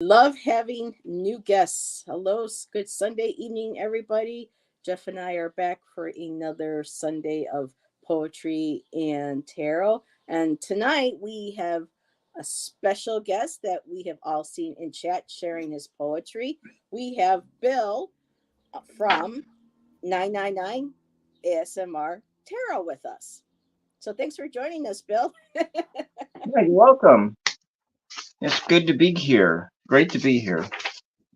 Love having new guests. Hello, good Sunday evening, everybody. Jeff and I are back for another Sunday of poetry and tarot. And tonight we have a special guest that we have all seen in chat sharing his poetry. We have Bill from 999 ASMR Tarot with us. So thanks for joining us, Bill. Yeah, you're welcome. It's good to be here. Great to be here.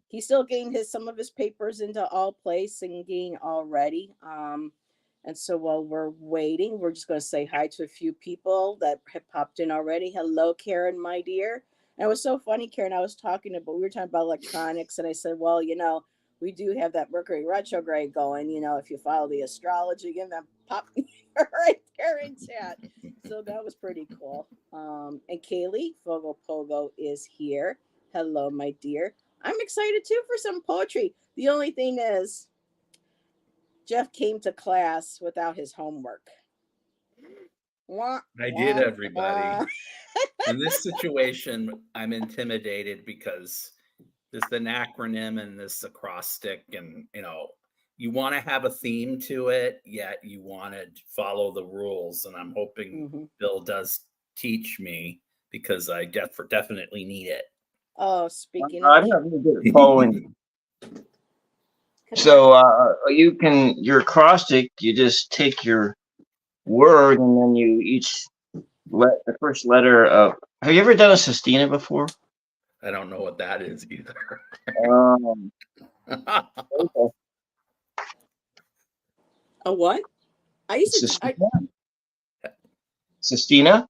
He still getting some of his papers into all place and getting all ready. And so while we're waiting, we're just going to say hi to a few people that have popped in already. Hello, Karen, my dear. And it was so funny, Karen. I was talking about, we were talking about electronics, and I said, well, we do have that Mercury retrograde going. If you follow the astrology, and that pop right there in chat. So that was pretty cool. And Kaylee Fogo Pogo is here. Hello, my dear. I'm excited too for some poetry. The only thing is, Jeff came to class without his homework. Wah, I did, wah, everybody. wah. In this situation, I'm intimidated because there's an acronym and this acrostic, and you want to have a theme to it, yet you want to follow the rules. And I'm hoping Bill does teach me because I definitely need it. Oh, speaking of, I'm not really good at following. So your acrostic, you just take your word and then you each let the first letter of. Have you ever done a sestina before? I don't know what that is either. Okay. a what? I used to. Sestina? Sestina?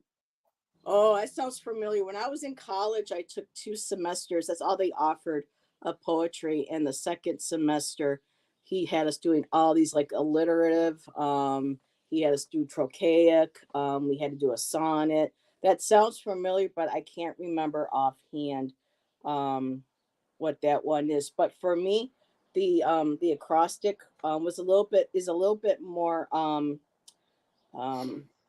Oh, that sounds familiar. When I was in college, I took 2 semesters. That's all they offered of poetry. And the second semester, he had us doing all these like alliterative. He had us do trochaic. We had to do a sonnet. That sounds familiar, but I can't remember offhand what that one is. But for me, the acrostic is a little bit more um,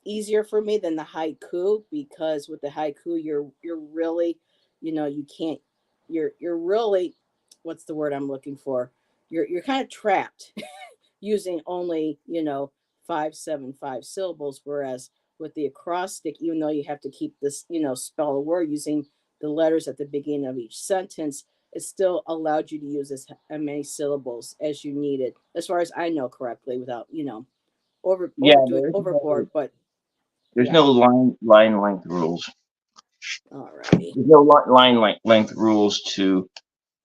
easier for me than the haiku, because with the haiku you're really, you can't, you're really, what's the word I'm looking for, you're kind of trapped using only 5 7 5 syllables, whereas with the acrostic, even though you have to keep this, spell a word using the letters at the beginning of each sentence, it still allowed you to use as many syllables as you needed, as far as I know correctly, without Yeah, overdoing overboard. But there's yeah. no line length rules. Alrighty. There's no line length rules to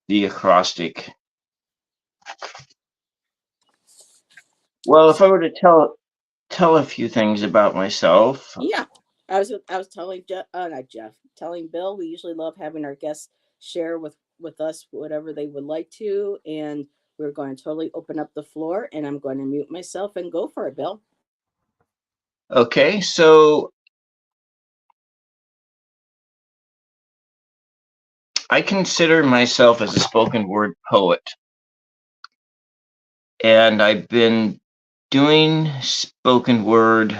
the acrostic. Well, if I were to tell a few things about myself. Yeah. I was telling Jeff, not Jeff, telling Bill, we usually love having our guests share with us whatever they would like to, and we're going to totally open up the floor, and I'm going to mute myself and go for it, Bill. Okay, so I consider myself as a spoken word poet, and I've been doing spoken word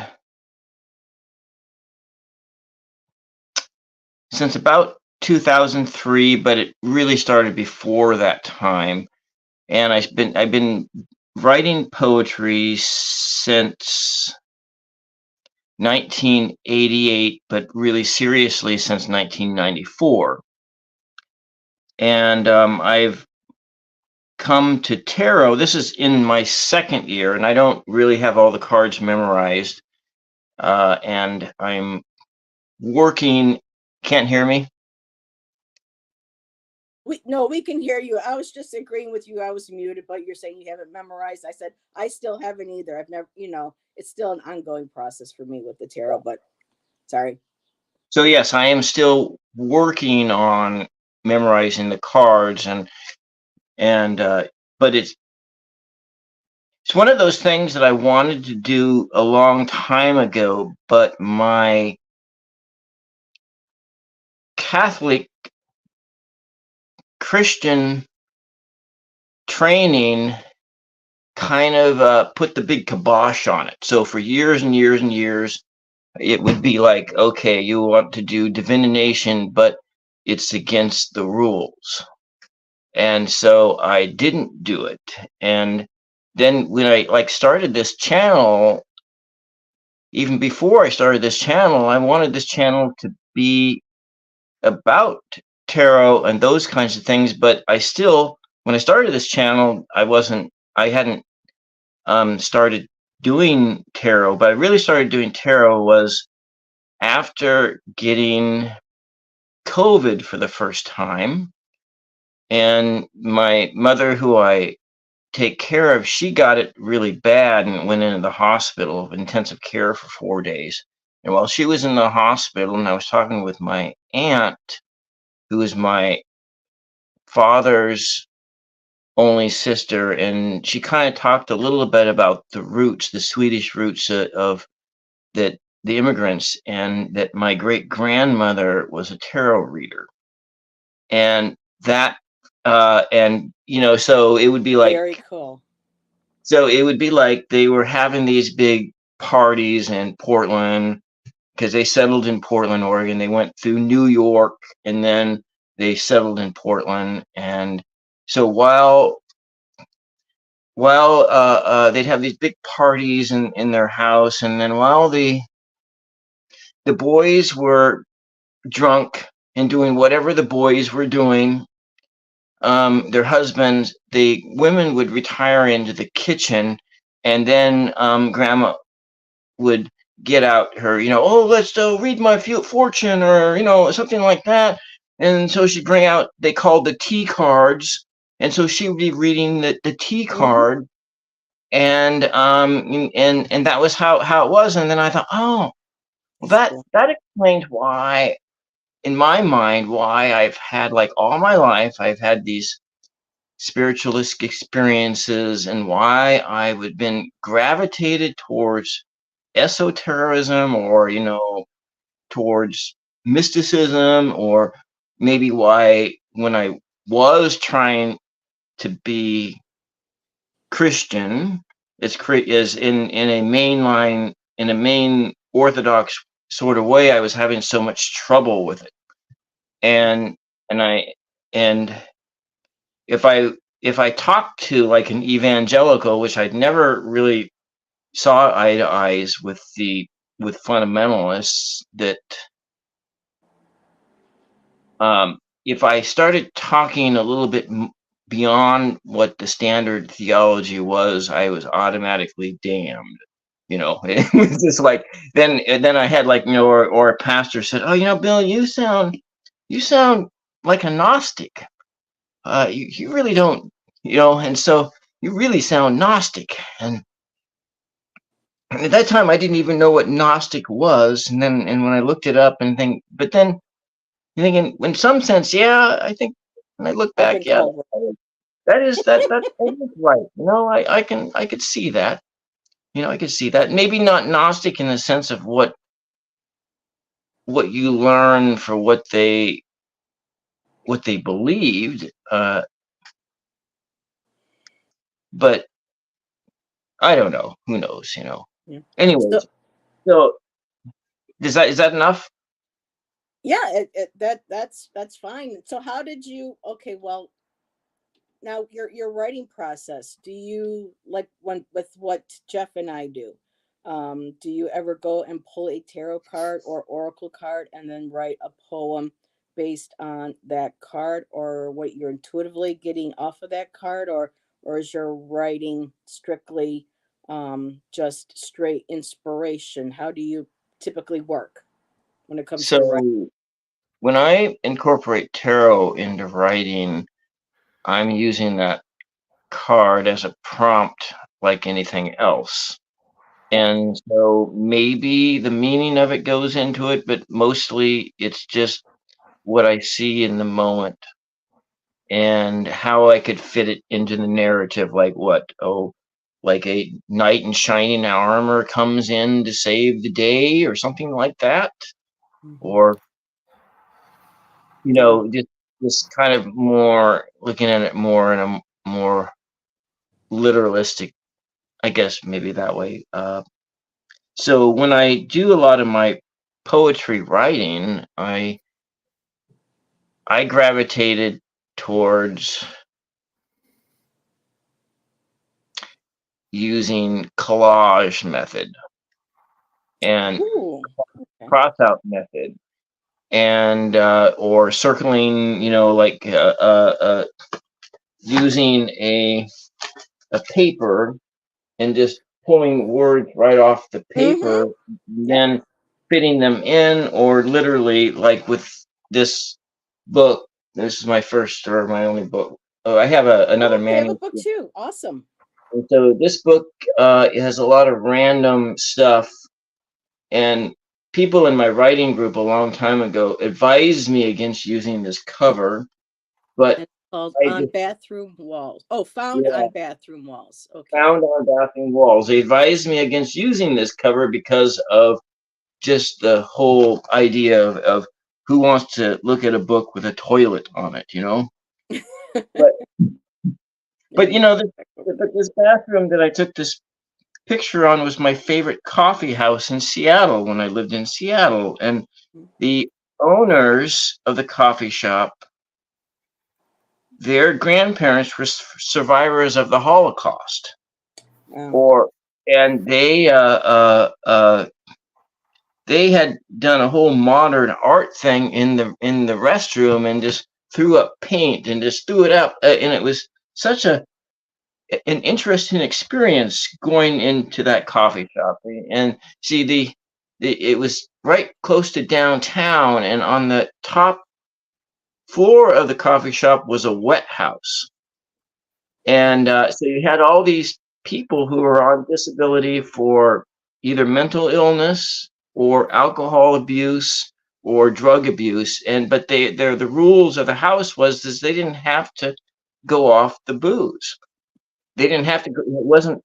since about 2003, but it really started before that time. And I've been writing poetry since 1988, but really seriously since 1994. And I've come to tarot. This is in my second year, and I don't really have all the cards memorized. And I'm working. Can't hear me? We can hear you. I was just agreeing with you. I was muted, but you're saying you haven't memorized. I said I still haven't either. I've never, it's still an ongoing process for me with the tarot. But sorry. So yes, I am still working on memorizing the cards, but it's one of those things that I wanted to do a long time ago, but my Catholic Christian training kind of put the big kibosh on it. So for years and years and years, it would be like, okay, you want to do divination, but it's against the rules. And so I didn't do it. And then when I like started this channel, even before I started this channel, I wanted this channel to be about tarot and those kinds of things. But I still, when I started this channel, I hadn't started doing tarot, but I really started doing tarot was after getting COVID for the first time. And my mother, who I take care of, she got it really bad and went into the hospital of intensive care for 4 days. And while she was in the hospital, and I was talking with my aunt, who is my father's only sister, and she kind of talked a little bit about the roots, the Swedish roots of that the immigrants, and that my great grandmother was a tarot reader, and that and so it would be like, Very cool. so it would be like they were having these big parties in Portland because they settled in Portland, Oregon. They went through New York and then they settled in Portland. And so while they'd have these big parties in their house, and then while the boys were drunk and doing whatever the boys were doing, their husbands, the women would retire into the kitchen, and then grandma would get out her, oh, let's read my fortune, or something like that. And so she'd bring out, they called the tea cards, and so she would be reading the tea card, and and that was how it was. And then I thought, oh, well, that explains why, in my mind, why I've had, like, all my life I've had these spiritualistic experiences, and why I would been gravitated towards esotericism, or towards mysticism, or maybe why when I was trying to be Christian, is in a mainline, in a main orthodox sort of way, I was having so much trouble with it. And I and if I talked to like an evangelical, which I'd never really saw eye to eyes with fundamentalists, that if I started talking a little bit beyond what the standard theology was, I was automatically damned. It was just like, then I had, like, or a pastor said, "Oh, Bill, you sound like a Gnostic. You really don't, and so you really sound Gnostic." And at that time, I didn't even know what Gnostic was. And when I looked it up and think, but then you're thinking, in some sense, yeah, I think when I look back, yeah, that is right. I could see that. I could see that. Maybe not Gnostic in the sense of what you learn for what they believed, but I don't know. Who knows? Yeah. Anyways, so is that enough? Yeah, that's fine. So how did you? Okay, well, now your writing process. Do you like when with what Jeff and I do? Do you ever go and pull a tarot card or oracle card and then write a poem based on that card, or what you're intuitively getting off of that card, or is your writing strictly just straight inspiration? How do you typically work when it comes to your writing? So when I incorporate tarot into writing, I'm using that card as a prompt like anything else. And so maybe the meaning of it goes into it, but mostly it's just what I see in the moment and how I could fit it into the narrative. Like what? Oh, like a knight in shining armor comes in to save the day, or something like that. Or, just kind of more looking at it more in a more literalistic, I guess, maybe that way. So when I do a lot of my poetry writing, I I gravitated towards using collage method and Ooh, okay. cross out method, and or circling, like using a paper and just pulling words right off the paper, Yep. then fitting them in, or literally like with this book. This is my first or my only book. Oh, I have another I have a manual. book too. Awesome. And so this book it has a lot of random stuff, and people in my writing group a long time ago advised me against using this cover, but It's called I On just, Bathroom Walls. Oh, Found yeah, on Bathroom Walls. Okay. found on bathroom walls. They advised me against using this cover because of just the whole idea of who wants to look at a book with a toilet on it, But but this bathroom that I took this picture on was my favorite coffee house in Seattle when I lived in Seattle, and the owners of the coffee shop, their grandparents were survivors of the Holocaust, or and they had done a whole modern art thing in the restroom and just threw up paint and just threw it up, and it was such an interesting experience going into that coffee shop. And see, it was right close to downtown, and on the top floor of the coffee shop was a wet house. And so you had all these people who were on disability for either mental illness or alcohol abuse or drug abuse, but the rules of the house was they didn't have to go off the booze. They didn't have to go, it wasn't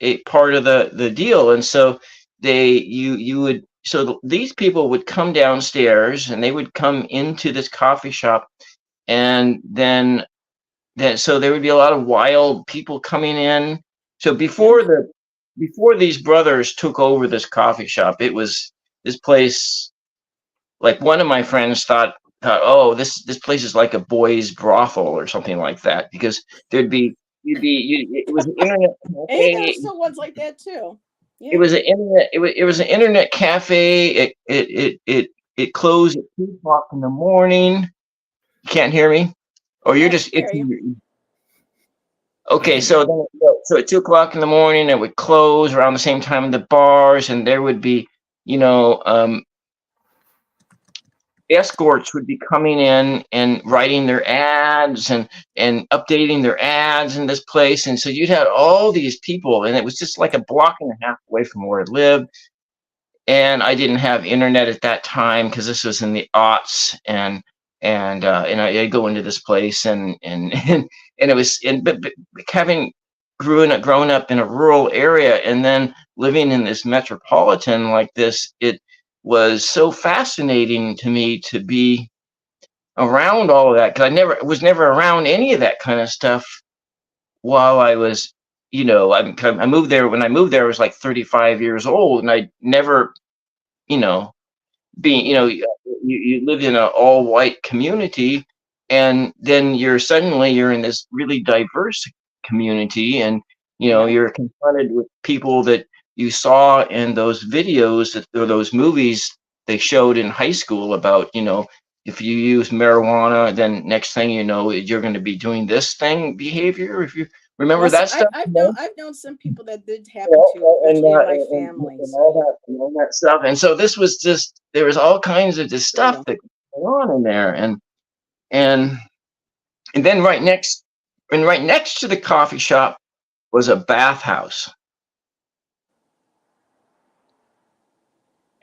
a part of the deal. And so these people would come downstairs and they would come into this coffee shop, and then so there would be a lot of wild people coming in. So before these brothers took over this coffee shop, it was this place, like one of my friends thought, oh, this place is like a boys' brothel or something like that, because there'd be it was an internet Hey, cafe. there's still ones like that too. It was an internet cafe. It closed at 2 o'clock in the morning. You can't hear me, or you're just okay. So at 2 o'clock in the morning, it would close around the same time in the bars, and there would be, escorts would be coming in and writing their ads and updating their ads in this place. And so you'd have all these people, and it was just like a block and a half away from where I lived. And I didn't have internet at that time because this was in the aughts, and I'd go into this place, and it was, but having grown up in a rural area and then living in this metropolitan like this, it was so fascinating to me to be around all of that, because I was never around any of that kind of stuff while I was, I moved there. When I moved there, I was like 35 years old, and I never, you know, being, you lived in an all white community, and then you're in this really diverse community, and you're confronted with people that you saw in those videos or those movies they showed in high school about, if you use marijuana, then next thing you know, you're going to be doing this behavior. If you remember that stuff. I've known some people that did happen to, especially in my family. And all that stuff. And so this was just, there was all kinds of this stuff that was going on in there. And then right next to the coffee shop was a bathhouse.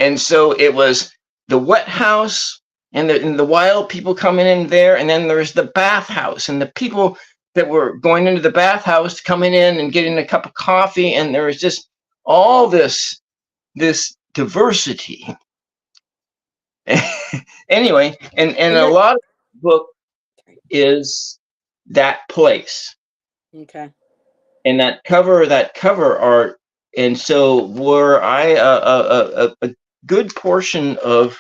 And so it was the wet house and the wild people coming in there. And then there's the bathhouse, and the people that were going into the bathhouse coming in and getting a cup of coffee. And there was just all this diversity. Anyway, and a lot of the book is that place. Okay. And that cover art. And so were a good portion of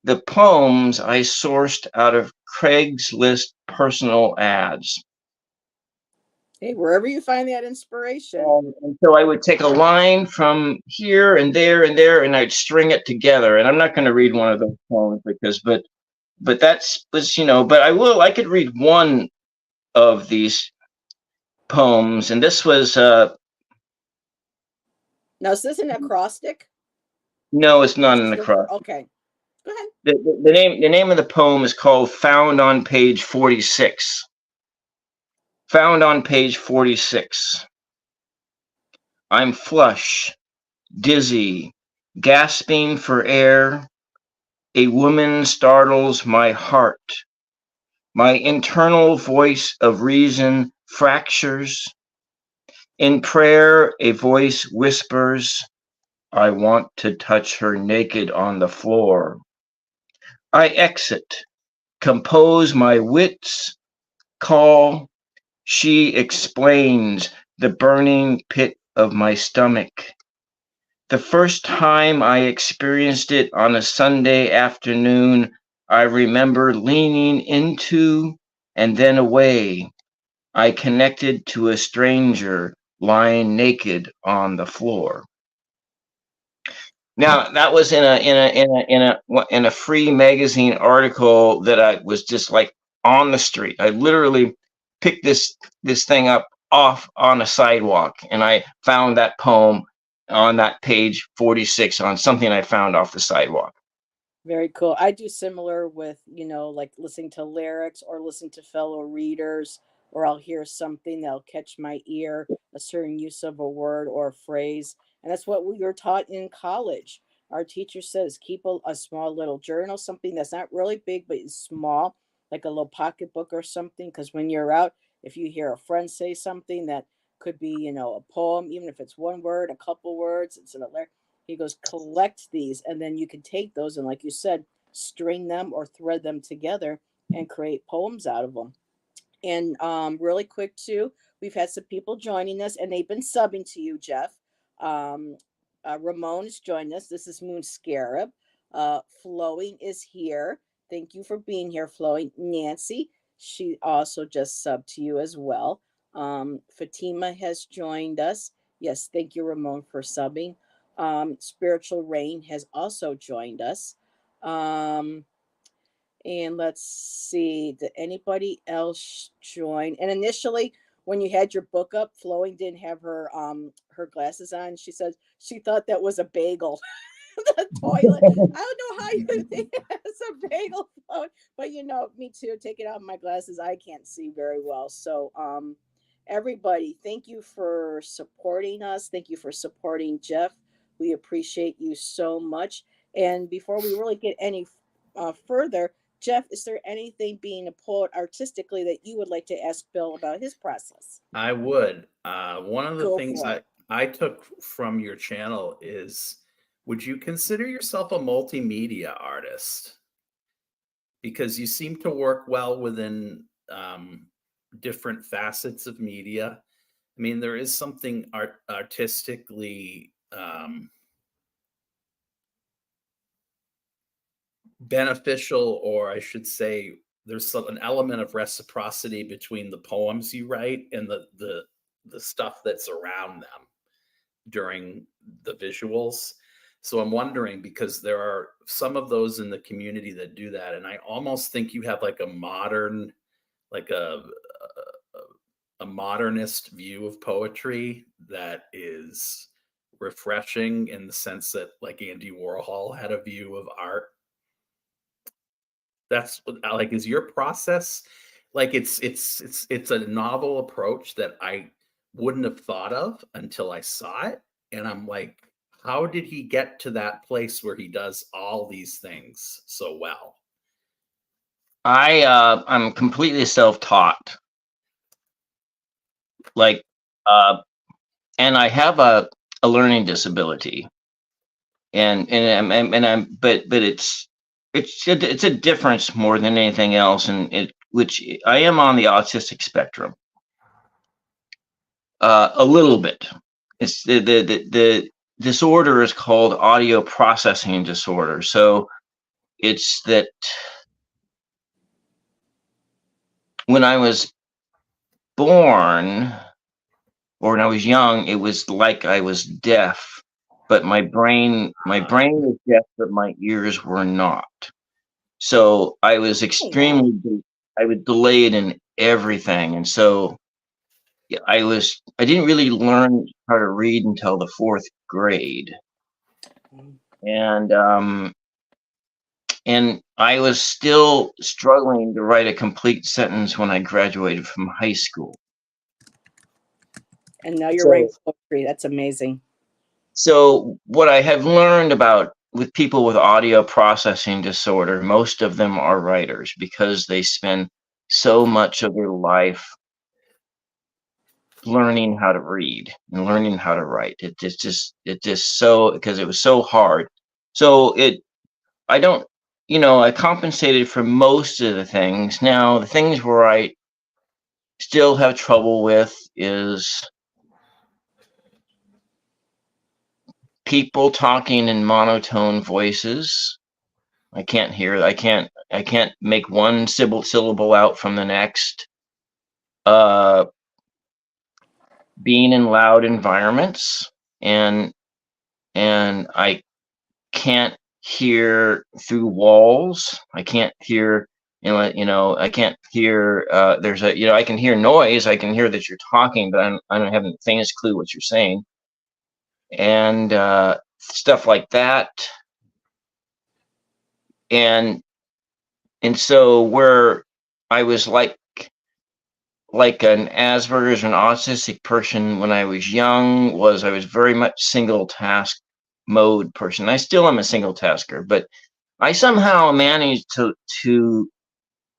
the poems I sourced out of Craigslist personal ads. Hey, wherever you find that inspiration. And so I would take a line from here and there and there, and I'd string it together. And I'm not going to read one of those poems because, but that's was, you know, but I could read one of these poems, and this was Now, is this an acrostic? no, it's not an Just acrostic. okay. Go ahead. The name of the poem is called Found on Page 46. Found on page 46. I'm flush, dizzy, gasping for air. A woman startles my heart. My internal voice of reason fractures. In prayer, a voice whispers, I want to touch her naked on the floor. I exit, compose my wits, call. She explains the burning pit of my stomach. The first time I experienced it on a Sunday afternoon, I remember leaning into and then away. I connected to a stranger lying naked on the floor. Now that was in a free magazine article that I was just like on the street. I literally picked this thing up off on a sidewalk, and I found that poem on that page 46 on something I found off the sidewalk. Very cool. I do similar with, like listening to lyrics or listening to fellow readers, or I'll hear something that'll catch my ear, a certain use of a word or a phrase. And that's what we were taught in college. Our teacher says keep a small little journal, something that's not really big, but is small, like a little pocketbook or something. Because when you're out, if you hear a friend say something that could be, a poem, even if it's one word, a couple words, it's in a lyric, he goes, collect these, and then you can take those and, like you said, string them or thread them together and create poems out of them. And really quick too, we've had some people joining us, and they've been subbing to you, Jeff. Um, Ramon has joined us. This is Moon Scarab. Flowing is here. Thank you for being here, Flowing. Nancy, she also just subbed to you as well. Fatima has joined us. Yes, thank you, Ramon, for subbing. Spiritual Rain has also joined us. And let's see, did anybody else join? And initially, when you had your book up, Flowing didn't have her glasses on. She said she thought that was a bagel. The toilet. I don't know how you think it's a bagel float, but me too. Taking out my glasses, I can't see very well. So everybody, thank you for supporting us. Thank you for supporting Jeff. We appreciate you so much. And before we really get any further, Jeff, is there anything being a poet artistically that you would like to ask Bill about his process? I would. One of the Go things for it. I took from your channel is, would you consider yourself a multimedia artist? Because you seem to work well within different facets of media. I mean, there is something artistically beneficial, or I should say, there's an element of reciprocity between the poems you write and the stuff that's around them during the visuals. So I'm wondering, because there are some of those in the community that do that, and I almost think you have like a modern, like a modernist view of poetry that is refreshing, in the sense that like Andy Warhol had a view of art. That's what, like, is your process like, it's a novel approach that I wouldn't have thought of until I saw it, and I'm like, how did he get to that place where he does all these things so well? I'm completely self-taught. Like and I have a learning disability. And I'm but it's a difference more than anything else, and which I am on the autistic spectrum a little bit. It's the disorder is called audio processing disorder. So it's that when I was born, or when I was young, it was like I was deaf, but my brain was deaf, but my ears were not. So I was extremely, I was delayed in everything, and so I didn't really learn how to read until the 4th grade, and I was still struggling to write a complete sentence when I graduated from high school. And now you're writing poetry. That's amazing. So what I have learned about with people with audio processing disorder, most of them are writers because they spend so much of their life learning how to read and learning how to write. It just so, because it was so hard. So I don't, I compensated for most of the things. Now, the things where I still have trouble with is people talking in monotone voices. I can't make one syllable out from the next. Being in loud environments, and I can't hear through walls. I can't hear, I can't hear, I can hear noise. I can hear that you're talking, but I don't have the faintest clue what you're saying. And stuff like that. And so where I was like an Asperger's or an autistic person when I was young was I was very much single task mode person. I still am a single tasker, but I somehow managed to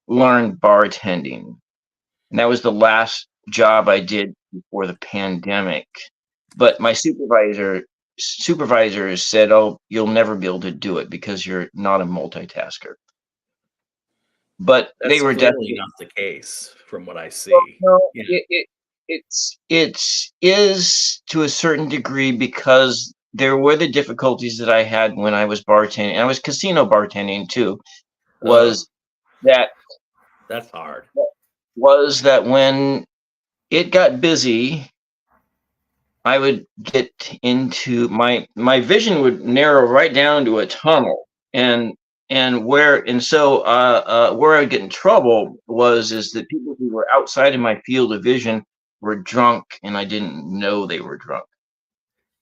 learn bartending. And that was the last job I did before the pandemic. But my supervisors said, "Oh, you'll never be able to do it because you're not a multitasker." But That's they were clearly definitely not the case from what I see. Well, no, Yeah. it is to a certain degree because there were the difficulties that I had when I was bartending. And I was casino bartending too. Was that That's hard. was that when it got busy, I would get into my vision would narrow right down to a tunnel, and so where I would get in trouble is that people who were outside of my field of vision were drunk, and I didn't know they were drunk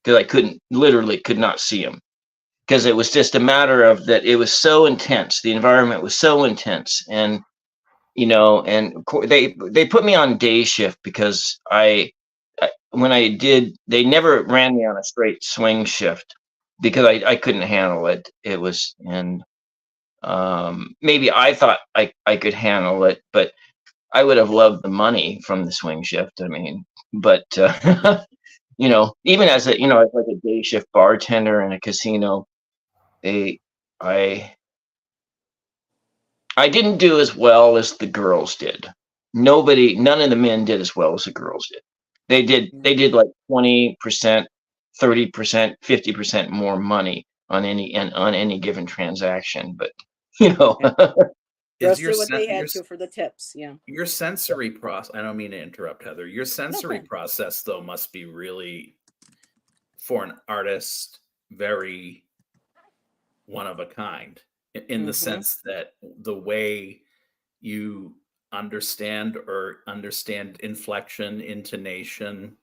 because I could not see them, because it was just a matter of that it was so intense, the environment was so intense, and and they put me on day shift because when I did, they never ran me on a straight swing shift because I couldn't handle it. It was, and maybe I thought I could handle it, but I would have loved the money from the swing shift. I mean, but even as as like a day shift bartender in a casino, they I didn't do as well as the girls did. None of the men did as well as the girls did. They did like 20%, 30%, 50% more money on any given transaction. But Is your what they had to for the tips. Yeah. Your sensory process, I don't mean to interrupt, Heather. Your sensory process though must be really, for an artist, very one of a kind in the sense that the way you understand inflection, intonation,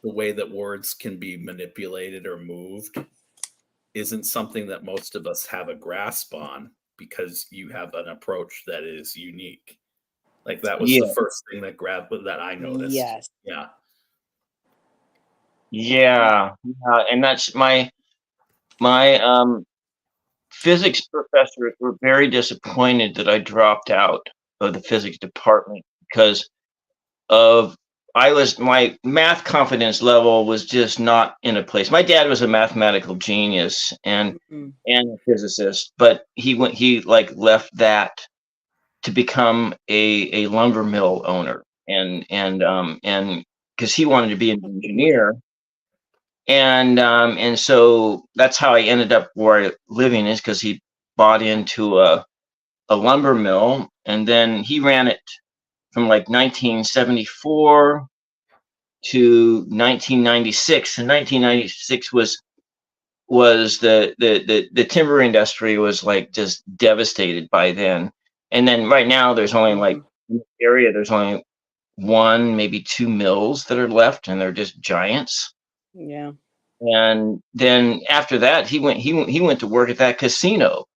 the way that words can be manipulated or moved isn't something that most of us have a grasp on, because you have an approach that is unique. Like that was the first thing that I noticed. Yes. Yeah. And that's my physics professors were very disappointed that I dropped out of the physics department because my math confidence level was just not in a place. My dad was a mathematical genius and a physicist, but he left that to become a lumber mill owner, and because he wanted to be an engineer. And so that's how I ended up where I'm living, is because he bought into a lumber mill, and then he ran it from like 1974 to 1996. And 1996 was the timber industry was like just devastated by then. And then right now there's only like in the area there's only one, maybe two mills that are left, and they're just giants. Yeah. And then after that, he went to work at that casino,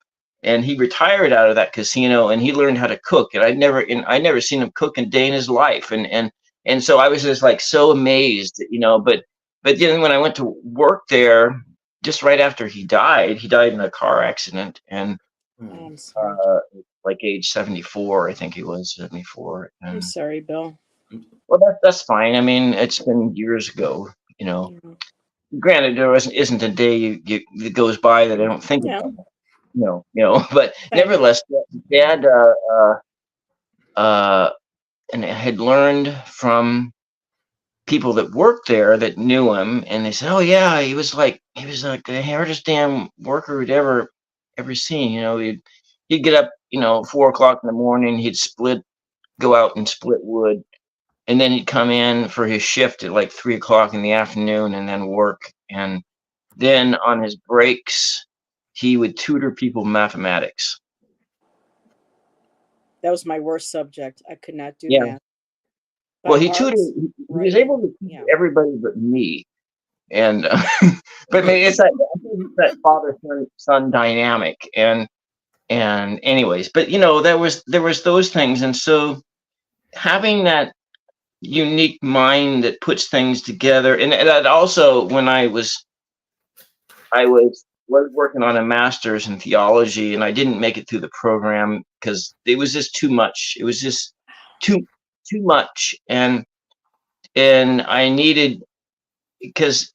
and he retired out of that casino, and he learned how to cook. And I never seen him cook a day in his life. And so I was just like so amazed, you know. But then when I went to work there, just right after he died in a car accident, and I'm sorry. like age 74, I think he was 74. I'm And sorry, Bill. well, that's fine. I mean, it's been years ago, you know. Yeah. Granted, there isn't a day that goes by that I don't think Yeah. about it, you know. But Okay. nevertheless, Dad and I had learned from people that worked there that knew him, and they said, "Oh yeah, he was like the hardest damn worker we'd ever seen." You know, he'd get up, you know, 4 o'clock in the morning. He'd go out and split wood, and then he'd come in for his shift at like 3 o'clock in the afternoon, and then work. And then on his breaks, he would tutor people mathematics. That was my worst subject. I could not do Yeah. math. Well, But he tutored. arts, He was writing, able to teach yeah. everybody but me. And but maybe it's that I think it's that father son dynamic. And anyways, but you know, there was those things, and so having that unique mind that puts things together, and that also when I was working on a master's in theology, and I didn't make it through the program because it was just too much. It was just too much, and I needed, because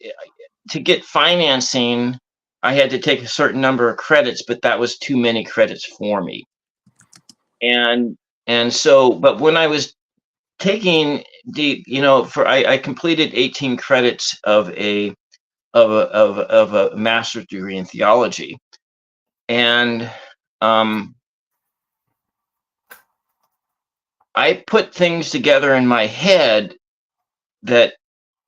to get financing, I had to take a certain number of credits, but that was too many credits for me. And so, but when I was taking you know, I completed 18 credits of a master's degree in theology. And I put things together in my head that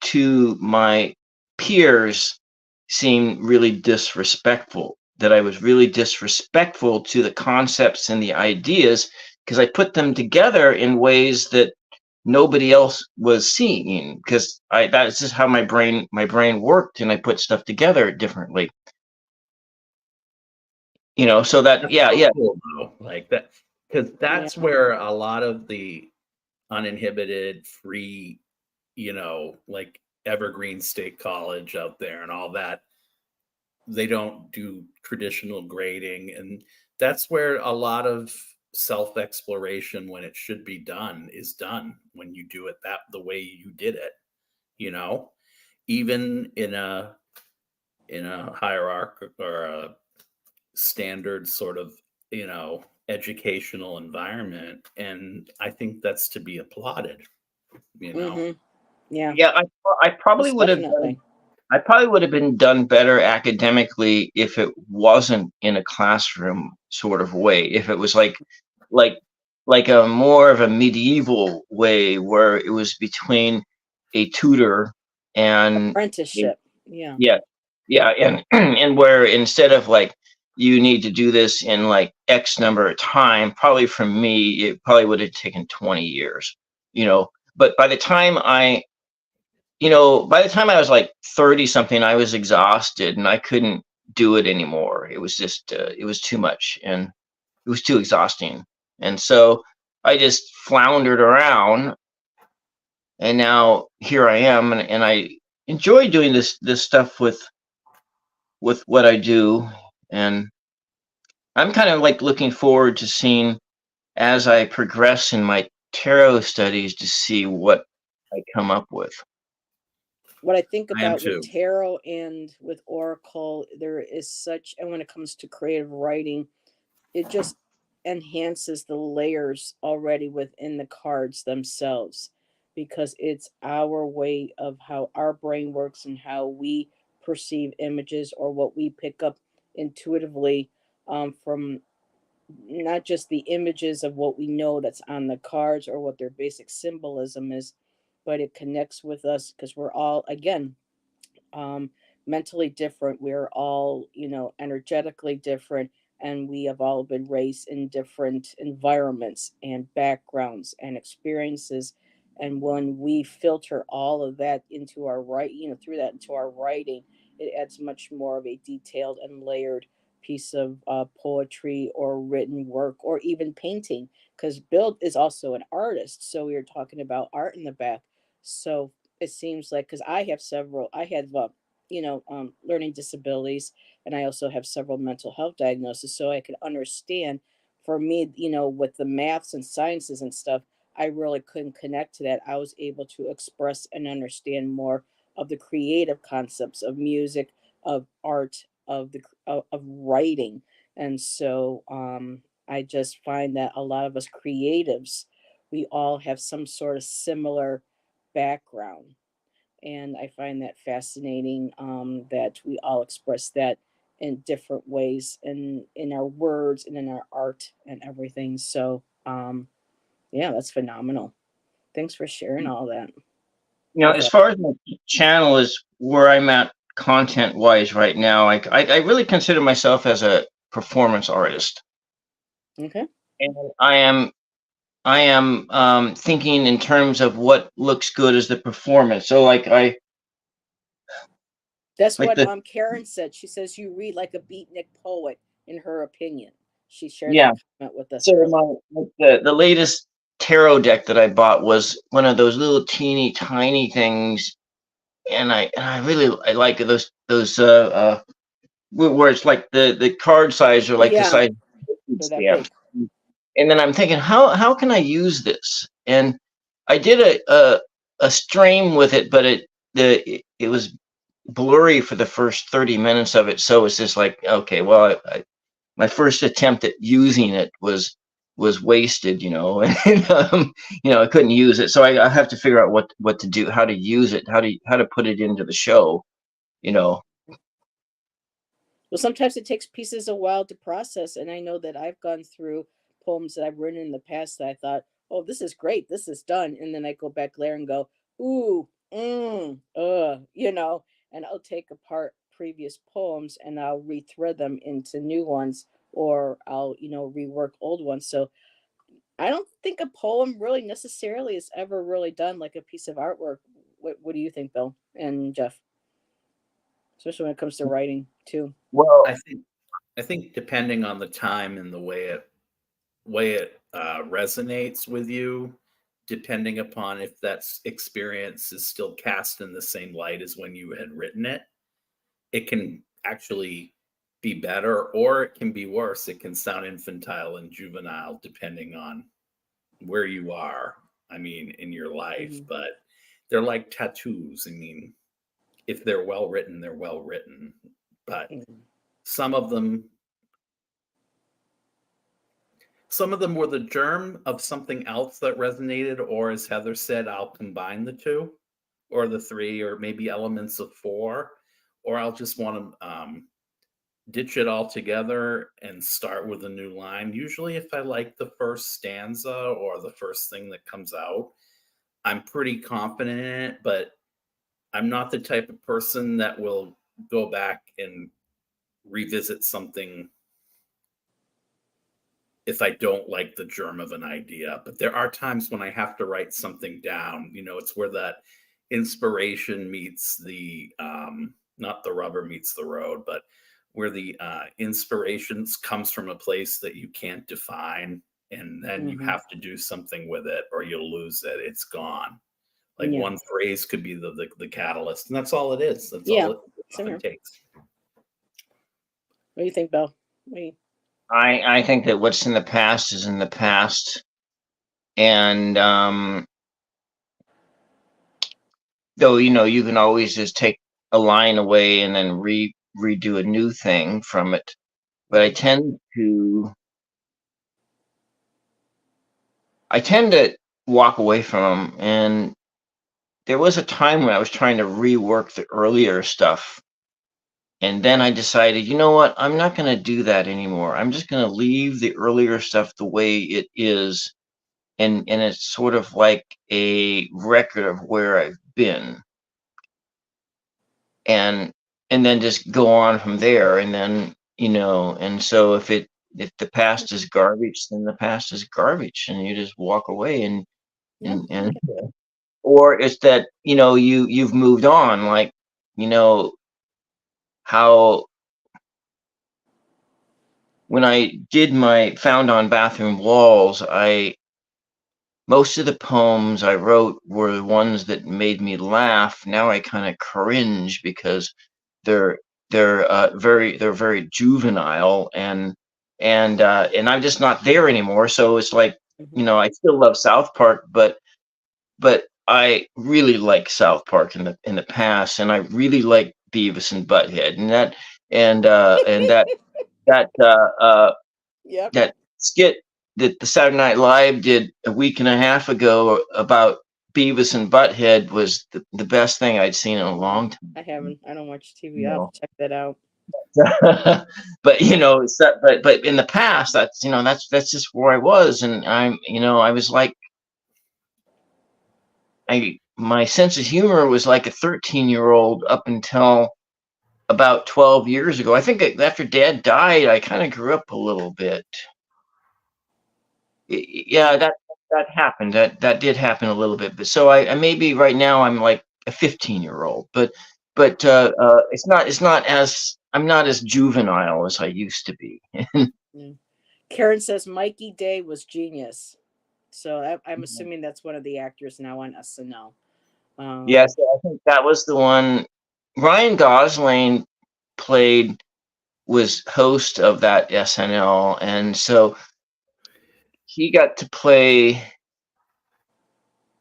to my peers seemed really disrespectful, that I was really disrespectful to the concepts and the ideas, because I put them together in ways that nobody else was seeing, because that's just how my brain worked, and I put stuff together differently. You know, so that, That's yeah, so yeah. cool, though. Like that, because that's where a lot of the uninhibited, free, you know, like Evergreen State College out there and all that, they don't do traditional grading. And that's where a lot of self exploration, when it should be done, is done, when you do it the way you did it, you know, even in a hierarchy or a standard sort of, you know, educational environment. And I think that's to be applauded, you know. Yeah. Yeah, I probably Most would have definitely. been done better academically if it wasn't in a classroom sort of way. If it was like a more of a medieval way, where it was between a tutor and Apprenticeship. Yeah. yeah, and and where instead of like you need to do this in like X number of time, probably for me it probably would have taken 20 years, you know. But by the time I was like 30 something, I was exhausted and I couldn't do it anymore. It was just it was too much, and it was too exhausting. And so I just floundered around, and now here I am, and I enjoy doing this stuff with what I do. And I'm kind of like looking forward to seeing, as I progress in my tarot studies, to see what I come up with. What I think I am about with too. tarot and with oracle, there is such, and when it comes to creative writing, it just enhances the layers already within the cards themselves, because it's our way of how our brain works and how we perceive images, or what we pick up intuitively from not just the images of what we know that's on the cards or what their basic symbolism is, but it connects with us because we're all, again, um, mentally different. We're all, energetically different, and we have all been raised in different environments and backgrounds and experiences. And when we filter all of that into our through that into our writing, it adds much more of a detailed and layered piece of poetry or written work or even painting. Because Bill is also an artist, so we were talking about art in the back. So it seems like, because I had learning disabilities, and I also have several mental health diagnoses, so I could understand. For me, with the maths and sciences and stuff, I really couldn't connect to that. I was able to express and understand more of the creative concepts of music, of art, of writing. And so I just find that a lot of us creatives, we all have some sort of similar background, and I find that fascinating, that we all express that in different ways in our words and in our art and everything. So yeah, that's phenomenal. Thanks for sharing all that with As us. far as my channel is where I'm at content wise right now, I really consider myself as a performance artist, Okay. and I am thinking in terms of what looks good as the performance. So like I That's like what the Karen said. She says you read like a beatnik poet, in her opinion. She shared yeah. that comment with us So earlier. the latest tarot deck that I bought was one of those little teeny tiny things, and I really I like those where it's like the card size are like the Yeah, size of a food they're that stamp. big. And then I'm thinking, how can I use this? And I did a stream with it, but it was blurry for the first 30 minutes of it. So it's just like, okay, well, my first attempt at using it was wasted, and I couldn't use it. So I have to figure out what to do, how to use it, how to put it into the show, you know. Well, sometimes it takes pieces a while to process, and I know that I've gone through poems that I've written in the past that I thought, "Oh, this is great, this is done," and then I go back later and go, "Ooh, and I'll take apart previous poems and I'll rethread them into new ones, or I'll rework old ones. So I don't think a poem really necessarily is ever really done like a piece of artwork. What do you think, Bill and Jeff? Especially when it comes to writing too. Well, I think depending on the time and the way it resonates with you, depending upon if that experience is still cast in the same light as when you had written it, it can actually be better or it can be worse. It can sound infantile and juvenile depending on where you are, I mean, in your life. Mhm. But they're like tattoos. I mean, if they're well written, they're well written. But Mhm. some of them some of them were the germ of something else that resonated, or as Heather said, I'll combine the two or the three, or maybe elements of four, or I'll just want to ditch it all together and start with a new line. Usually, if I like the first stanza or the first thing that comes out, I'm pretty confident in it, but I'm not the type of person that will go back and revisit something if I don't like the germ of an idea. But there are times when I have to write something down. It's where that inspiration meets the not the rubber meets the road, but where the inspirations comes from a place that you can't define, and then you Mhm. have to do something with it, or you'll lose it. It's gone. Like Yeah. one phrase could be the catalyst, and that's all it is. That's all Yeah. it Same often here. takes. What do you think, Bill? I think that what's in the past is in the past, and though you can always just take a line away and then redo a new thing from it. But Mhm. I tend to walk away from them. And there was a time when I was trying to rework the earlier stuff, And then I decided, you know what? I'm not going to do that anymore. I'm just going to leave the earlier stuff the way it is. And it's sort of like a record of where I've been. And then just go on from there. And then, and so if the past is garbage, then the past is garbage, and you just walk away. And Yeah, I get that. or it's that, you've moved on, like, how when I did my Found on Bathroom Walls, most of the poems I wrote were the ones that made me laugh. Now I kind of cringe because they're very juvenile, and I'm just not there anymore. So it's like, Mhm. I still love South Park, but I really like South Park in the past, and I really like Beavis and Butthead, and that Yep, that skit that the Saturday Night Live did a week and a half ago about Beavis and Butthead was the best thing I'd seen in a long I haven't. I don't watch TV. time. I'll have to check that out. But but in the past, that's just where I was, and I was like, my sense of humor was like a 13-year-old up until about 12 years ago. I think after Dad died, I kind of grew up a little bit. Yeah, that happened. That did happen a little bit. But so I maybe right now I'm like a 15-year-old, but it's not as I'm not as juvenile as I used to be. Yeah. Karen says Mikey Day was genius. So I'm assuming that's one of the actors now on SNL. Yes, I think that was the one. Ryan Gosling played was host of that SNL, and so he got to play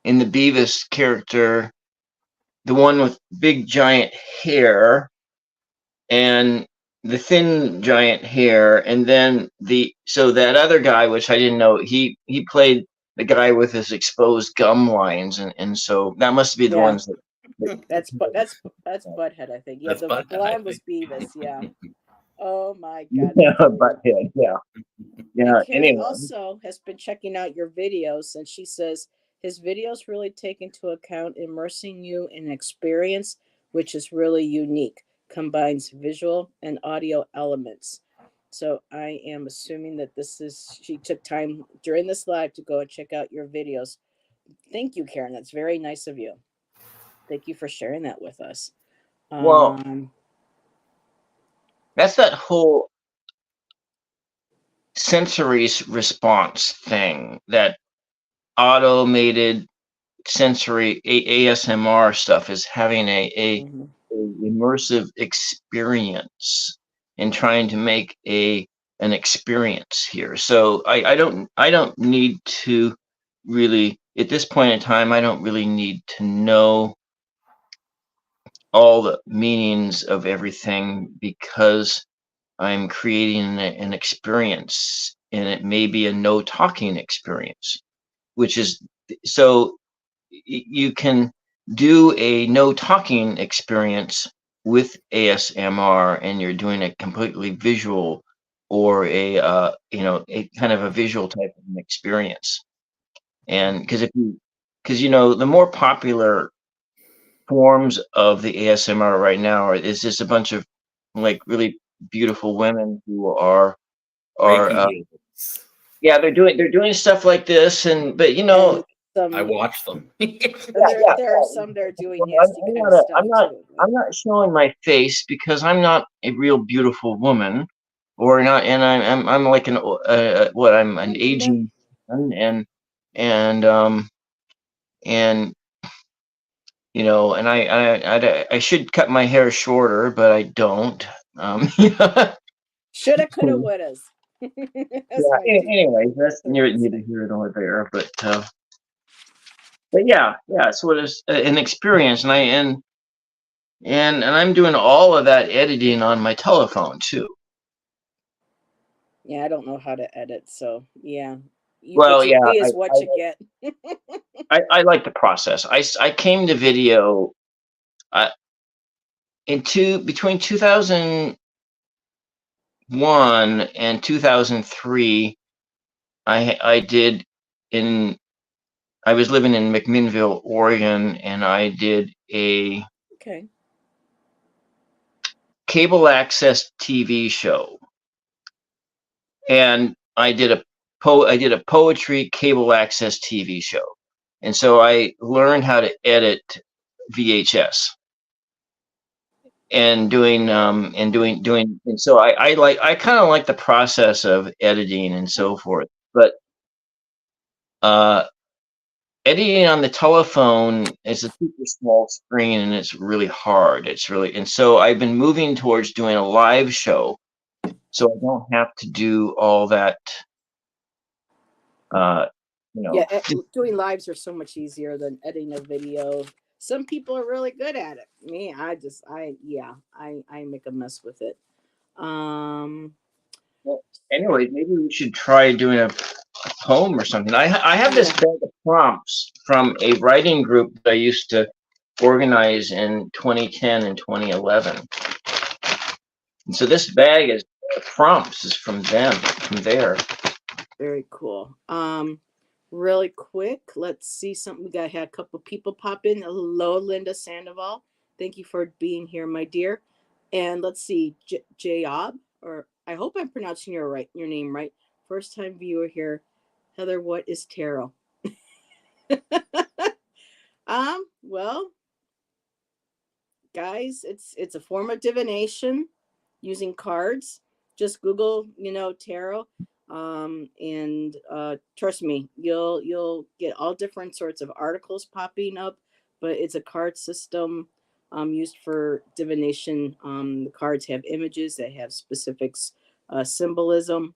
in the Beavis character, the one with big giant hair and the thin giant hair, and then so that other guy, which I didn't know, he played the guy with his exposed gum lines, and so that must be the Yeah, ones that that's Butthead, I think. Yeah, That's the Butthead, I blonde was think. Beavis. Yeah. Oh my God, yeah, that's funny. but yeah, And yeah. Karen Anyway, also has been checking out your videos, and she says his videos really take into account immersing you in an experience which is really unique, combines visual and audio elements. So I am assuming that she took time during this live to go and check out your videos. Thank you, Karen. That's very nice of you. Thank you for sharing that with us. well, Um, that's that whole sensory response thing, that automated sensory ASMR stuff is having mhm. a immersive experience and trying to make an experience here. So I don't need to really, at this point in time, I don't really need to know all the meanings of everything, because I'm creating an experience, and it may be a no talking experience, which is so you can do a no talking experience with ASMR, and you're doing a completely visual, or a kind of a visual type of an experience. And because the more popular forms of the ASMR right now is just a bunch of like really beautiful women who are Reiki. yeah, they're doing stuff like this, but And I some, watch them. and yeah, yeah, there are yeah. some that are doing Well, nasty I'm kind not of a, stuff too. I'm not showing my face because I'm not a real beautiful woman, or not, and I'm like what, I'm Hi, an Linda. aging person, and and and I should cut my hair shorter, but I don't. Yeah. Shoulda, coulda, wouldas. As my Anyways, that's sister would neither say. here nor there, but yeah. So it is an experience, and I'm doing all of that editing on my telephone too. Yeah, I don't know how to edit, so yeah. What Well, you yeah, see is what you get. I like the process. I came to video. I between 2001 and 2003, I was living in McMinnville, Oregon, and I did a Okay. cable access TV show, and I did a poetry cable access TV show, and so I learned how to edit VHS and and so I kind of like the process of editing and so forth, but uh editing on the telephone is a super small screen and it's really hard. And so I've been moving towards doing a live show so I don't have to do all that, uh, Yeah, doing lives are so much easier than editing a video. Some people are really good at it. Me, I make a mess with it. Um, well, anyway, maybe we should try doing a poem or something. I have this yeah. bag of prompts from a writing group that I used to organize in 2010 and 2011. And so this bag is prompts is from there. Very cool. Really quick, let's see something. We had a couple people pop in. Hello, Linda Sandoval. Thank you for being here, my dear. And let's see, Jayob, or I hope I'm pronouncing your name right. First time viewer here. Heather, what is tarot? Well, guys, it's a form of divination using cards. Just Google, tarot, and trust me, you'll get all different sorts of articles popping up. But it's a card system used for divination. The cards have images that have specifics, symbolism.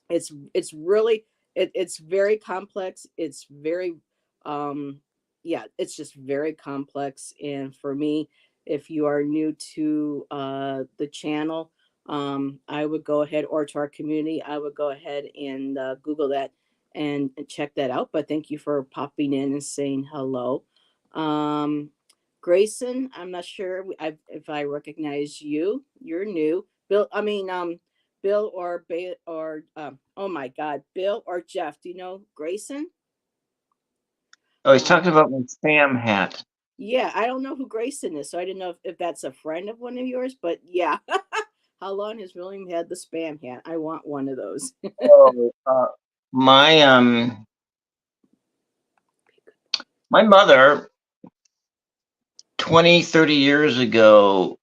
It's really it's very complex. It's very um yeah, it's just very complex. And for me, if you are new to the channel, I would go ahead, or to our community, I would go ahead and Google that and check that out. But thank you for popping in and saying hello. um Grayson, I'm not sure if I recognize you. You're new. Bill or oh my God, Bill or Jeff. Do you know Grayson? Oh, he's Um, talking about my spam hat. yeah, I don't know who Grayson is, so I didn't know if that's a friend of one of yours. But yeah, how long has William had the spam hat? I want one of those. Oh, my my mother 20, 30 years ago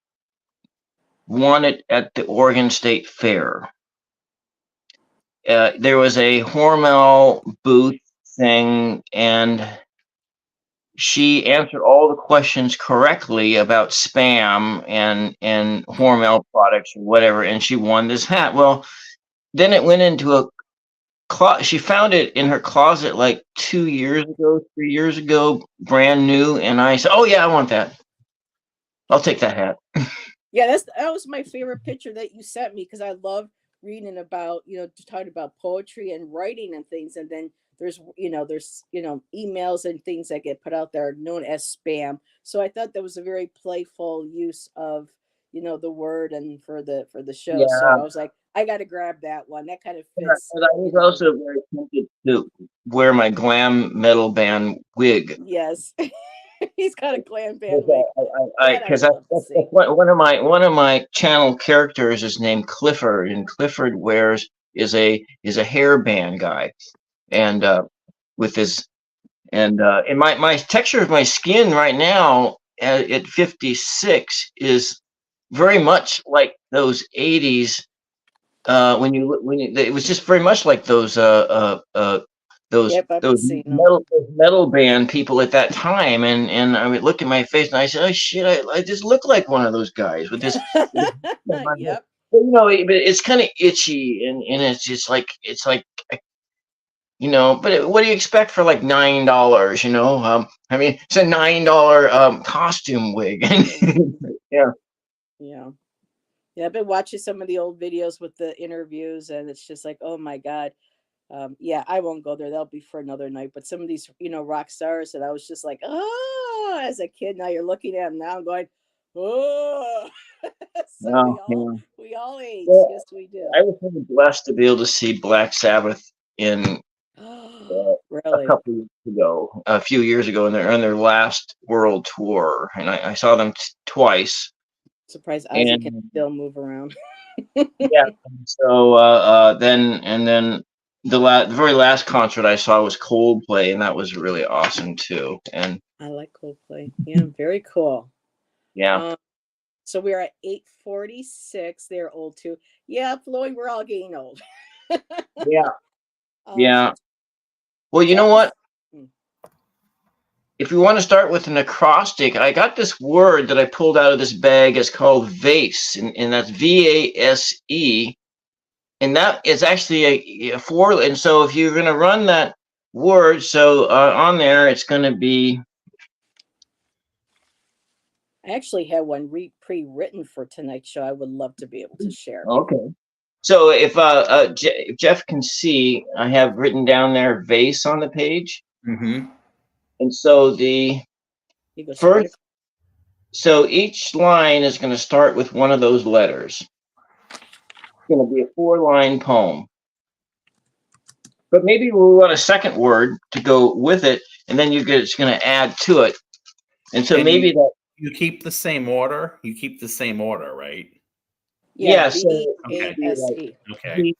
won it at the Oregon State Fair. There was a Hormel booth thing, and she answered all the questions correctly about spam and Hormel products or whatever, and she won this hat. Well, then it went into a she found it in her closet like 2 years ago, 3 years ago, brand new, and I said, "Oh yeah, I want that. I'll take that hat." Yeah, that was my favorite picture that you sent me, because I love reading about, talking about poetry and writing and things. And then there's emails and things that get put out there known as spam. So I thought that was a very playful use of the word and for the show. So Yeah, I was like, I got to grab that one. That kind of but fits. I was also very tempted to wear my glam metal band wig. Yes, he's got a glam band wig. That I Because would love to that's see. one of my channel characters is named Clifford, and Clifford wears is a hairband guy, and with his and my texture of my skin right now at 56 is very much like those 80s. It was just very much like those Yep, I've been those seeing them. metal band people at that time, and I would look at my face and I said, "Oh shit, I just look like one of those guys with this." But, Yep. it's kind of itchy, and it's just like But what do you expect for like $9? I mean, it's a $9 costume wig. Yeah. Yeah. Yeah, I've been watching some of the old videos with the interviews, and it's just like, oh my God. Yeah, I won't go there. That'll be for another night. But some of these, rock stars that I was just like, oh, as a kid, now you're looking at them now, I'm going, Oh, so Oh, yeah. we all age. Well, Yes, we do. I was really blessed to be able to see Black Sabbath in a Really? couple years ago, a few years ago, and they're on their last world tour, and I saw them twice. Surprised Ozzy can And still move around. yeah, so then the very last concert I saw was Coldplay, and that was really awesome too. And I like Coldplay. Yeah, very cool. yeah, Um, so we're at 8:46. They're old too. Yeah, Floyd, we're all getting old. yeah, So yeah. Well, you know Jeff is what? If you want to start with an acrostic, I got this word that I pulled out of this bag. It's called vase, and that's VASE, and that is actually a four. And so if you're going to run that word, so on there, it's going to be. I actually had one pre-written for tonight's show. I would love to be able to share. Okay. So if Jeff can see, I have written down there vase on the page, Mm-hmm. and so the You go straight. first, so each line is going to start with one of those letters. It's going to be a 4-line poem, but maybe we want a second word to go with it, and then it's going to add to it, and so And maybe that. you keep the same order. You keep the same order, right? Yeah, Yeah, so it Okay. would be like VASE. Okay.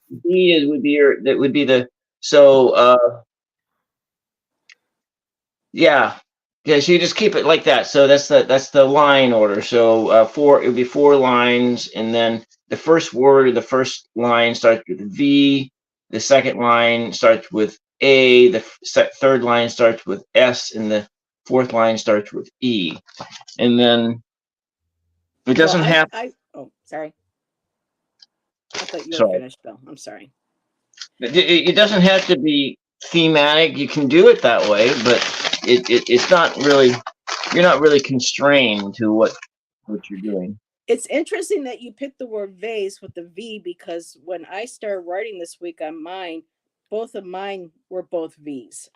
would be that would be the so yeah. Yeah, so you just keep it like that. So that's the line order. So it would be 4 lines, and then the first word of the first line starts with V, the second line starts with A, the third line starts with S, and the fourth line starts with E. And then it Well, doesn't have. oh, sorry. I thought you were Sorry. finished, Bill. I'm sorry. It doesn't have to be thematic. You can do it that way, but it's not really. You're not really constrained to what you're doing. It's interesting that you picked the word vase with the V because when I started writing this week on mine, both of mine were both V's.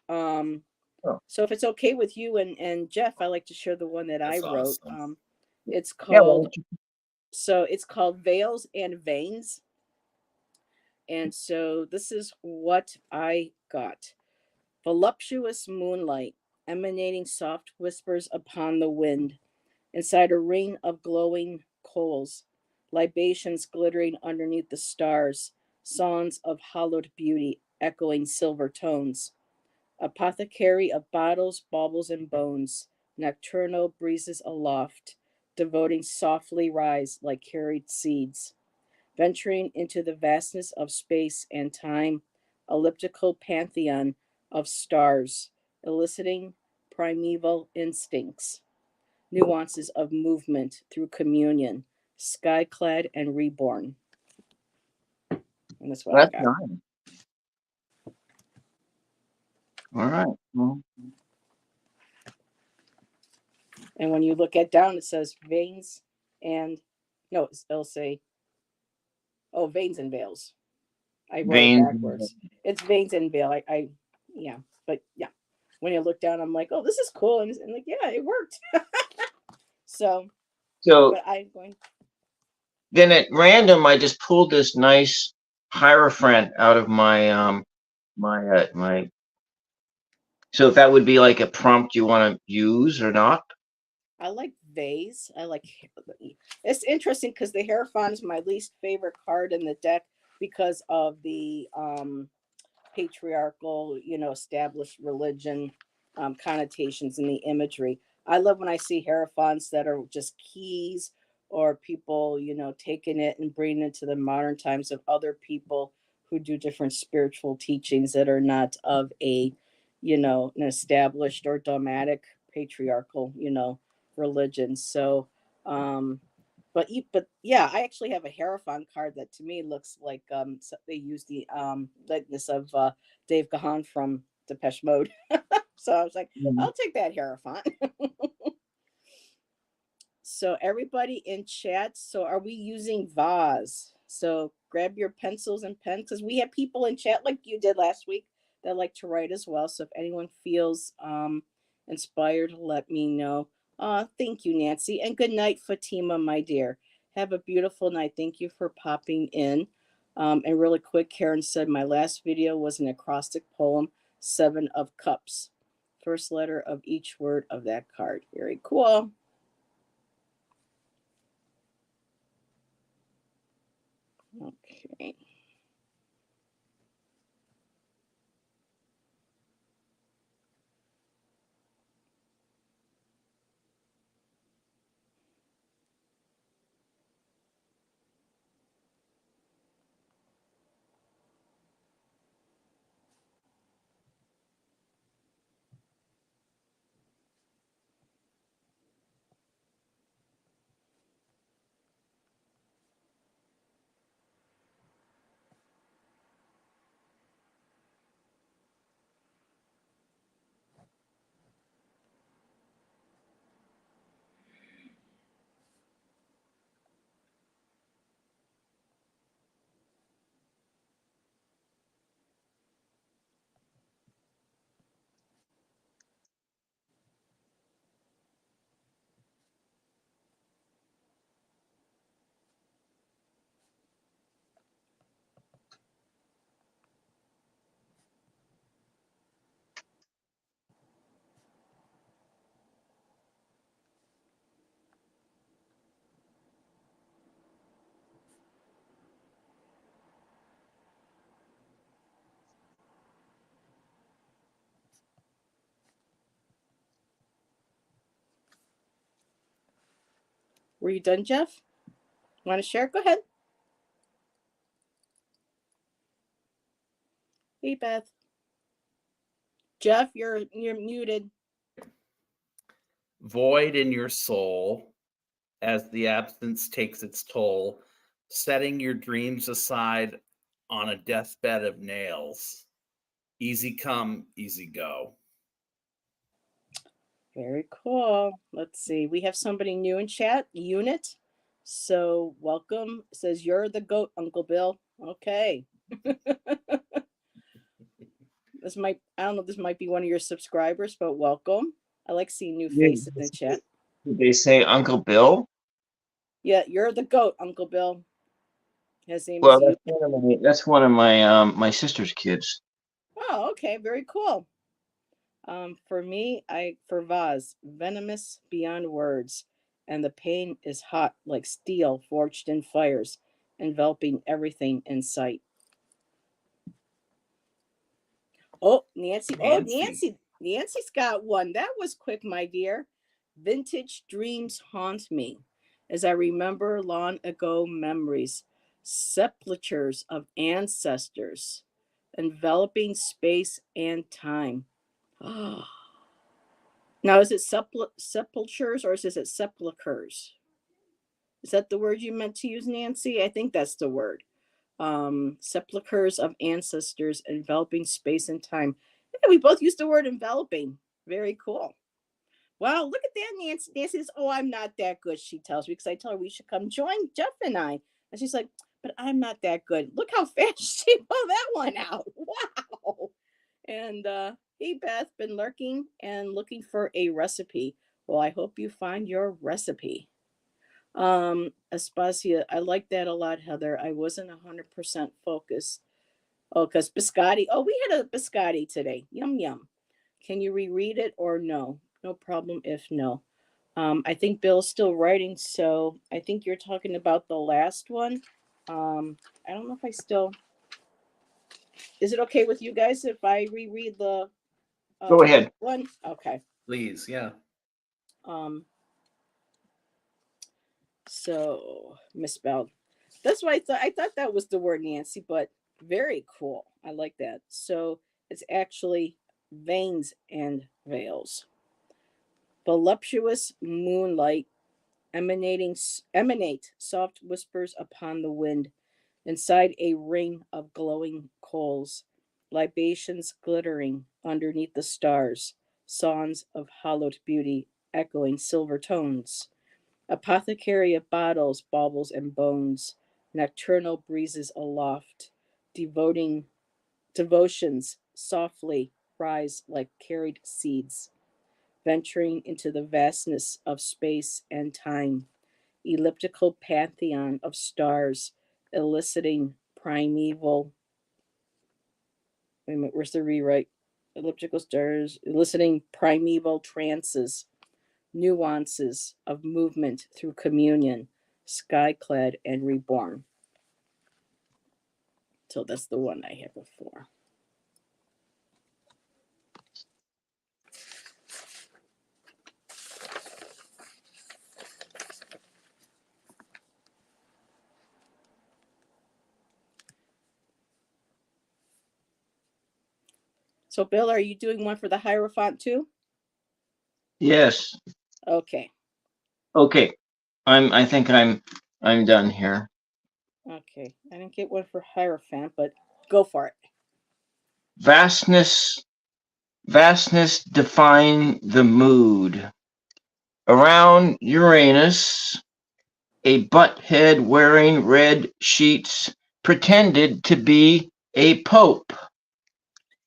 Oh, So if it's okay with you and Jeff, I like to share the one that I That's wrote. awesome. It's yeah. Why called don't you? it's called Veils and Veins. And so this is what I got. Voluptuous moonlight emanating soft whispers upon the wind. Inside a ring of glowing coals, libations glittering underneath the stars, songs of hallowed beauty echoing silver tones. Apothecary of bottles, baubles, and bones, nocturnal breezes aloft, devoting softly rise like carried seeds. Venturing into the vastness of space and time, elliptical pantheon of stars, eliciting primeval instincts nuances of movement through communion, sky-clad and reborn. And that's what I That's got. nice. All right. Well, And when you look at down, it says veins and no, it'll say, oh, veins and veils. I wrote it veins. backwards. It's veins and veil. Yeah, but yeah. When you look down, I'm like, oh, this is cool, and like, yeah, it worked. So, So but I'm going. then at random, I just pulled this nice hierophant out of my. So if that would be like a prompt you want to use or not. I like vase. I like. It's interesting because the Hierophant is my least favorite card in the deck because of the patriarchal, established religion connotations in the imagery. I love when I see hierophants that are just keys or people, taking it and bringing it to the modern times of other people who do different spiritual teachings that are not of an established or dogmatic patriarchal, religion. So, um, but yeah, I actually have a Hierophant card that to me looks like they use the likeness of Dave Gahan from Depeche Mode. So I was like, Mhm. I'll take that Hierophant. So everybody in chat, so are we using vase? So grab your pencils and pens because we have people in chat like you did last week that like to write as well. So if anyone feels inspired, let me know. Thank you, Nancy. And good night, Fatima, my dear. Have a beautiful night. Thank you for popping in. And really quick, Karen said my last video was an acrostic poem, Seven of Cups. First letter of each word of that card. Very cool. Okay. Were you done, Jeff? Want to share? Go ahead. Hey, Beth. Jeff, you're muted. Void in your soul as the absence takes its toll, setting your dreams aside on a deathbed of nails. Easy come, easy go. Very cool. Let's see. We have somebody new in chat, Unit. So welcome. It says you're the goat, Uncle Bill. Okay. I don't know if this might be one of your subscribers, but welcome. I like seeing new faces in the chat. Did they say Uncle Bill? Yeah, you're the goat, Uncle Bill. His name Well, is that's one of my my sister's kids. Oh, okay, very cool. For me, for Vaz, venomous beyond words, and the pain is hot like steel forged in fires, enveloping everything in sight. Oh, Nancy. Oh, Nancy's got one. That was quick, my dear. Vintage dreams haunt me as I remember long ago memories, sepulchres of ancestors, enveloping space and time. Now, is it sepulchres or is it sepulchres? Is that the word you meant to use, Nancy? I think that's the word. Sepulchres of ancestors, enveloping space and time. Yeah, we both used the word enveloping. Very cool. Wow, look at that, Nancy. Nancy says, "Oh, I'm not that good," she tells me, because I tell her we should come join Jeff and I. And she's like, "But I'm not that good." Look how fast she pulled that one out. Wow. And hey, Beth, been lurking and looking for a recipe. Well, I hope you find your recipe. Aspasia, I like that a lot, Heather. I wasn't 100% focused. Oh, because biscotti. Oh, we had a biscotti today. Yum, yum. Can you reread it or no? No problem if no. I think Bill's still writing, so I think you're talking about the last one. I don't know if I still. Is it okay with you guys if I reread the Go ahead. one? Okay. Please, yeah. So misspelled. That's what I thought. I thought that was the word, Nancy, but very cool. I like that. So it's actually veins and veils. Voluptuous moonlight emanate soft whispers upon the wind, inside a ring of glowing coals, libations glittering underneath the stars, songs of hallowed beauty echoing silver tones. Apothecary of bottles, baubles, and bones, nocturnal breezes aloft, devotions softly rise like carried seeds. venturing into the vastness of space and time, elliptical pantheon of stars, eliciting primeval. Wait a minute, where's the rewrite? Elliptical stars, eliciting primeval trances, nuances of movement through communion, sky-clad and reborn. So that's the one I had before. So, Bill, are you doing one for the Hierophant too? Yes. Okay. Okay. I think I'm done here. Okay. I didn't get one for Hierophant, but go for it. Vastness define the mood. Around Uranus, a butthead wearing red sheets pretended to be a pope,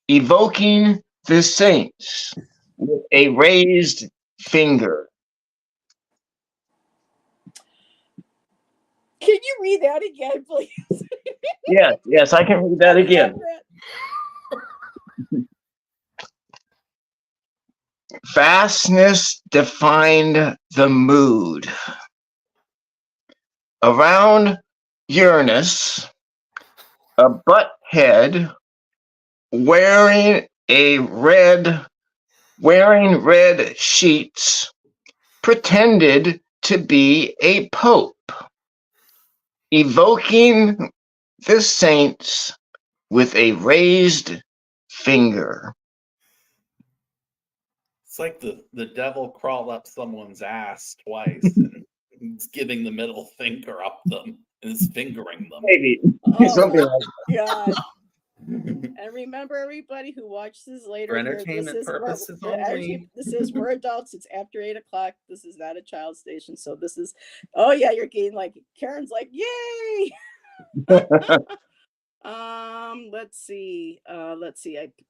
evoking the saints with a raised finger. Can you read that again, please? Yes, I can read that again. Vastness defined the mood. Around Uranus, a butthead wearing red sheets pretended to be a pope, evoking the saints with a raised finger. It's like the devil crawled up someone's ass twice and he's giving the middle finger up them and is fingering them. Maybe. Oh Something my like God. And remember, everybody who watches later, For entertainment purposes only. This is for adults. It's after 8:00. This is not a child station. So this is, oh yeah, you're getting like, Karen's like, yay. Let's see.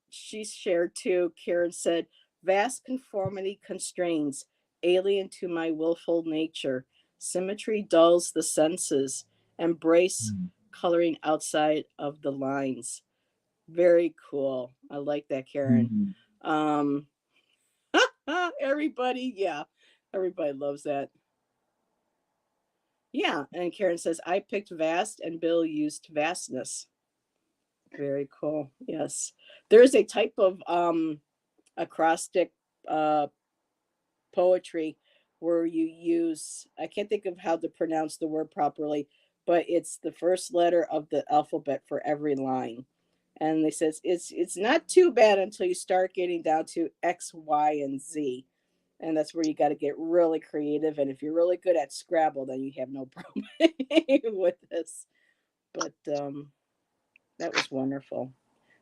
She shared too. Karen said, vast conformity constrains, alien to my willful nature. Symmetry dulls the senses. Embrace coloring outside of the lines. Very cool. I like that, Karen. Everybody loves that. Yeah, and Karen says, I picked vast and Bill used vastness. Very cool. Yes. There is a type of acrostic poetry where you use, I can't think of how to pronounce the word properly, but it's the first letter of the alphabet for every line. And they says it's not too bad until you start getting down to X, Y, and Z. And that's where you got to get really creative. And if you're really good at Scrabble, then you have no problem with this. But that was wonderful.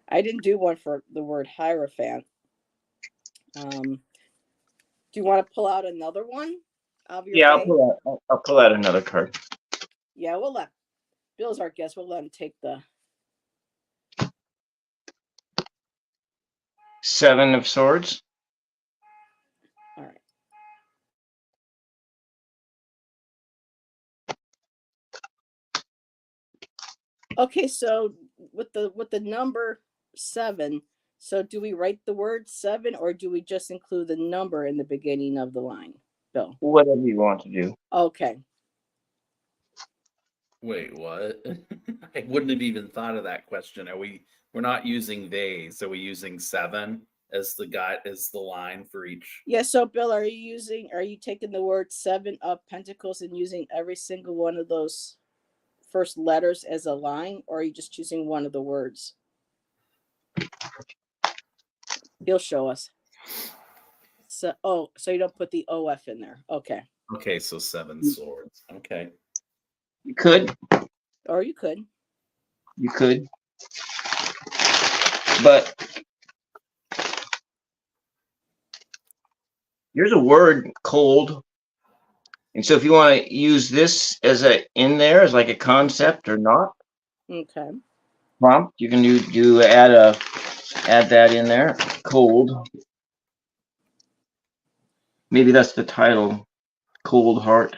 I didn't do one for the word Hierophant. Do you want to pull out another one of your I'll pull out another card. Yeah, we'll let Bill's our guest. We'll let him take the 7 of Swords. all right. Okay, so with the number 7, so do we write the word 7 or do we just include the number in the beginning of the line, Bill? Whatever you want to do. Okay. Wait, what? I wouldn't have even thought of that question. We're not using they, so we're using 7 as the line for each. Yeah, so Bill, are you taking the word 7 of Pentacles and using every single one of those first letters as a line, or are you just choosing one of the words? He'll show us. So you don't put the OF in there. Okay. Okay, so 7 swords. Okay. You could. Or you could. You could. But here's a word, cold. And so if you want to use this as in there as like a concept or not. Okay. Prompt, you can add that in there. Cold. Maybe that's the title, Cold Heart.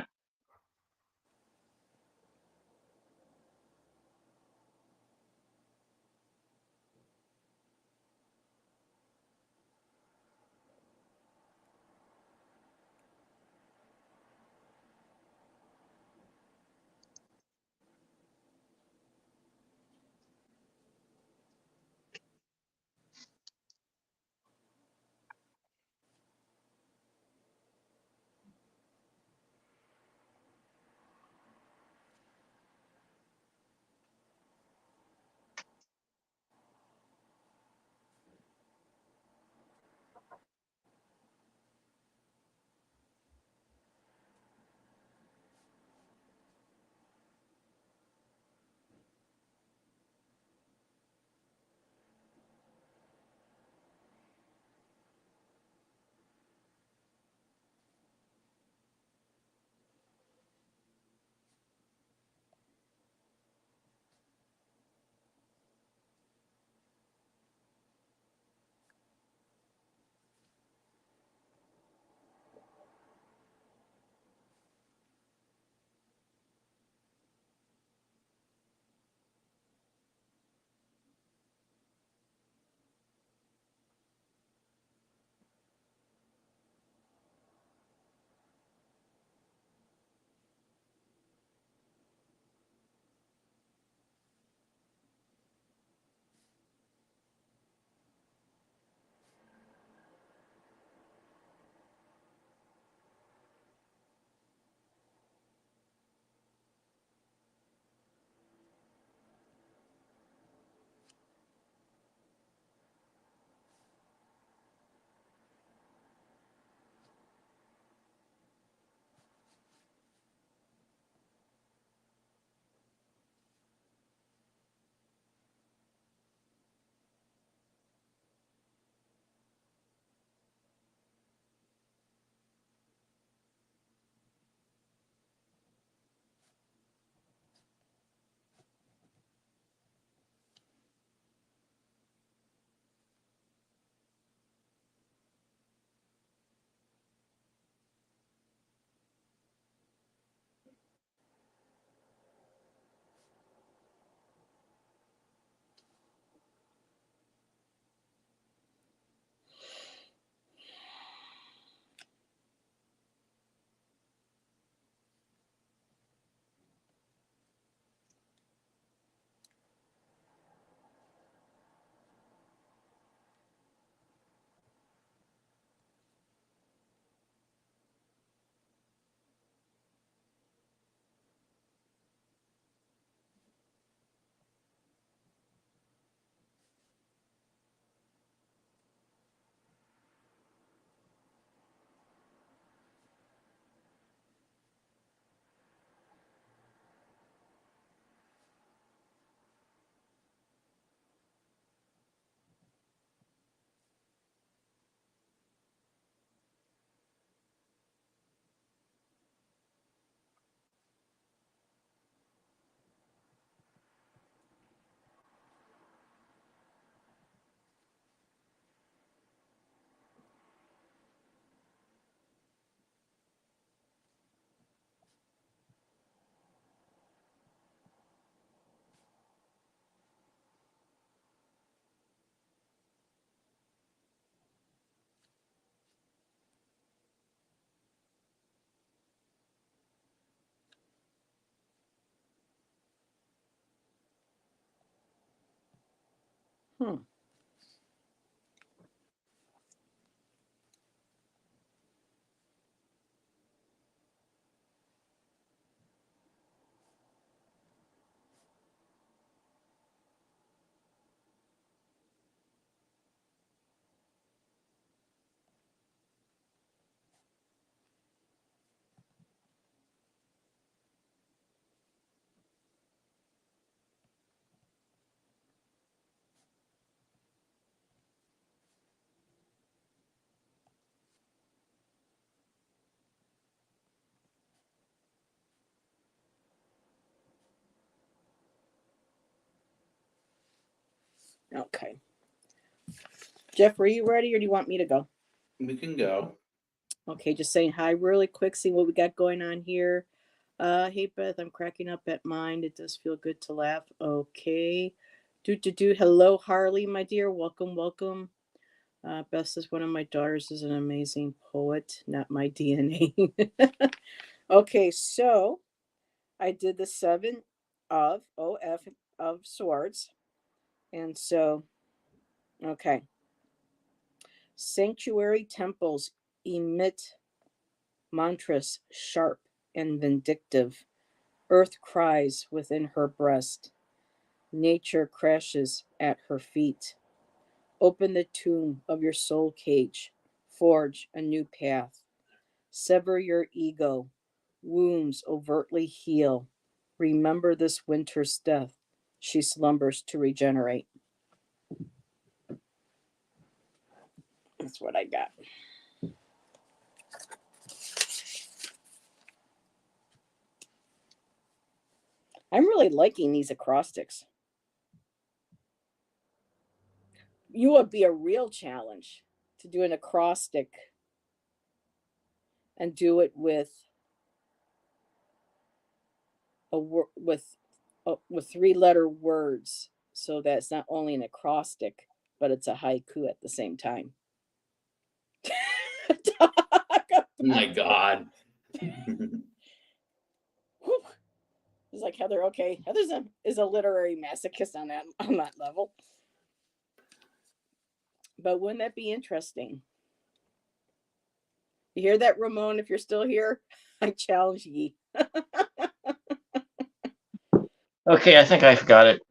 Hmm. Okay. Jeff, are you ready or do you want me to go? We can go. Okay, just saying hi really quick, seeing what we got going on here. Hey Beth, I'm cracking up at mine. It does feel good to laugh. Okay. Do. Hello, Harley, my dear. Welcome, welcome. Beth says one of my daughters is an amazing poet, not my DNA. Okay, so I did the seven of OF of swords. And so, okay. Sanctuary temples emit mantras sharp and vindictive. Earth cries within her breast. Nature crashes at her feet. Open the tomb of your soul cage. Forge a new path. Sever your ego. Wounds overtly heal. Remember this winter's death. She slumbers to regenerate. That's what I got. I'm really liking these acrostics. You would be a real challenge to do an acrostic and do it with 3-letter words, so that it's not only an acrostic but it's a haiku at the same time. My God. It's like Heather. Okay, Heather's is a literary masochist on that level. But wouldn't that be interesting? You hear that, Ramon? If you're still here, I challenge ye. Okay, I think I've got it.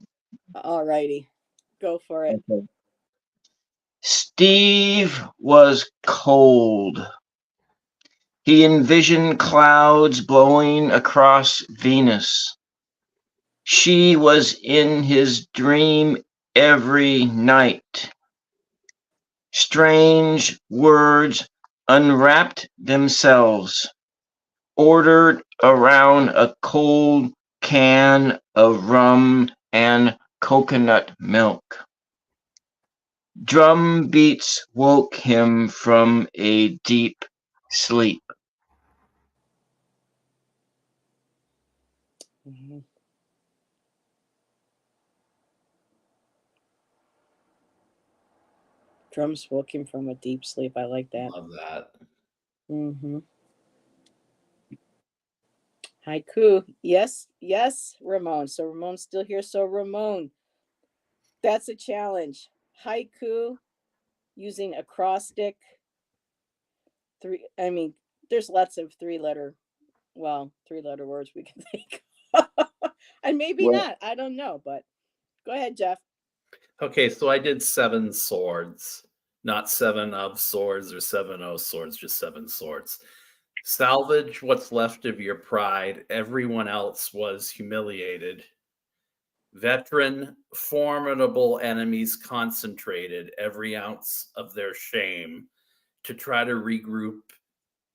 All righty, go for it. Okay. Steve was cold. He envisioned clouds blowing across Venus. She was in his dream every night. Strange words unwrapped themselves, ordered around a cold can of rum and coconut milk. Drum beats woke him from a deep sleep. Mm-hmm. Drums woke him from a deep sleep. I like that. Love that. Mm-hmm. Haiku. Yes, yes, Ramon. So Ramon's still here. So Ramon, that's a challenge. Haiku using acrostic. There's lots of 3-letter words we can think. And maybe Well, not. I don't know, but go ahead, Jeff. Okay, so I did 7 swords, not 7 of swords or 7 of swords, just 7 swords. Salvage what's left of your pride. Everyone else was humiliated. Veteran, formidable enemies concentrated every ounce of their shame to try to regroup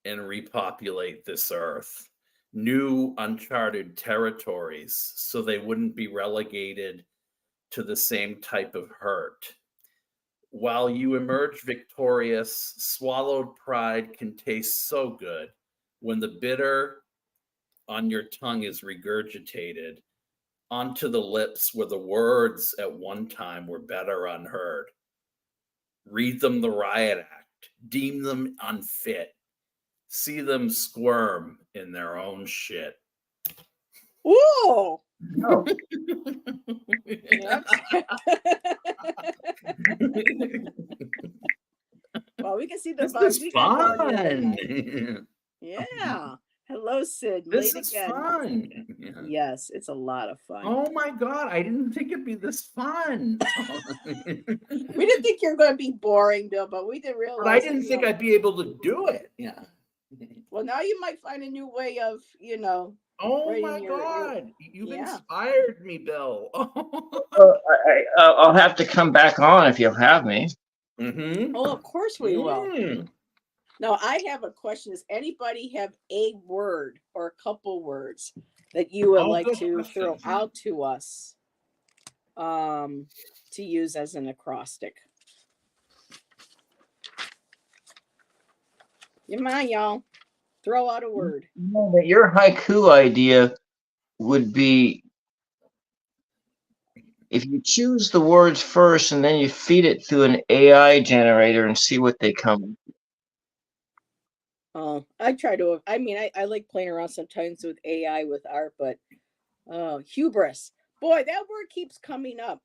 and repopulate this earth. New uncharted territories so they wouldn't be relegated to the same type of hurt. While you emerge victorious, swallowed pride can taste so good when the bitter on your tongue is regurgitated onto the lips where the words at one time were better unheard. Read them the riot act, deem them unfit, see them squirm in their own shit. Ooh. oh, Yep. Well, we can see the This vibes is we got going here fun. tonight. Yeah. Hello, Sid. This Late is again. fun. Yeah. Yes, it's a lot of fun. Oh my God, I didn't think it'd be this fun. We didn't think you were going to be boring, Bill, but we didn't realize. But I didn't think I'd be able to do it. Yeah. Well, now you might find a new way of, Oh writing my your God, you've yeah. inspired me, Bill. I'll have to come back on if you'll have me. Mm-hmm. Oh, of course we will. Mm. Now, I have a question. Does anybody have a word or a couple words that you would like good to question. throw out to us to use as an acrostic? Come on, y'all. Throw out a word. No, but your haiku idea would be if you choose the words first and then you feed it through an AI generator and see what they come. Oh, I try to. I mean, I like playing around sometimes with AI with art, but hubris. Boy, that word keeps coming up.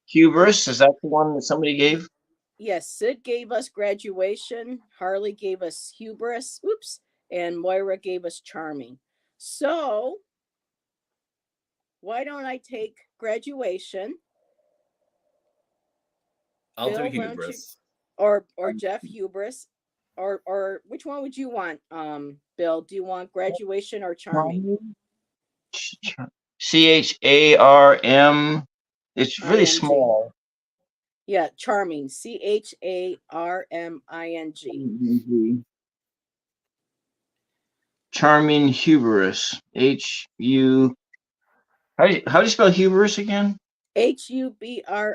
Hubris, is that the one that somebody gave? Yes, Sid gave us graduation. Harley gave us hubris. Oops. And Moira gave us charming. So why don't I take graduation? I'll do Bill, why don't you, hubris. or Jeff hubris, or which one would you want? Bill, do you want graduation or charming? CHARM. It's really ING. small. Yeah, charming. CHARMING. Charming hubris. HU. How do you spell hubris again? HUBRIS.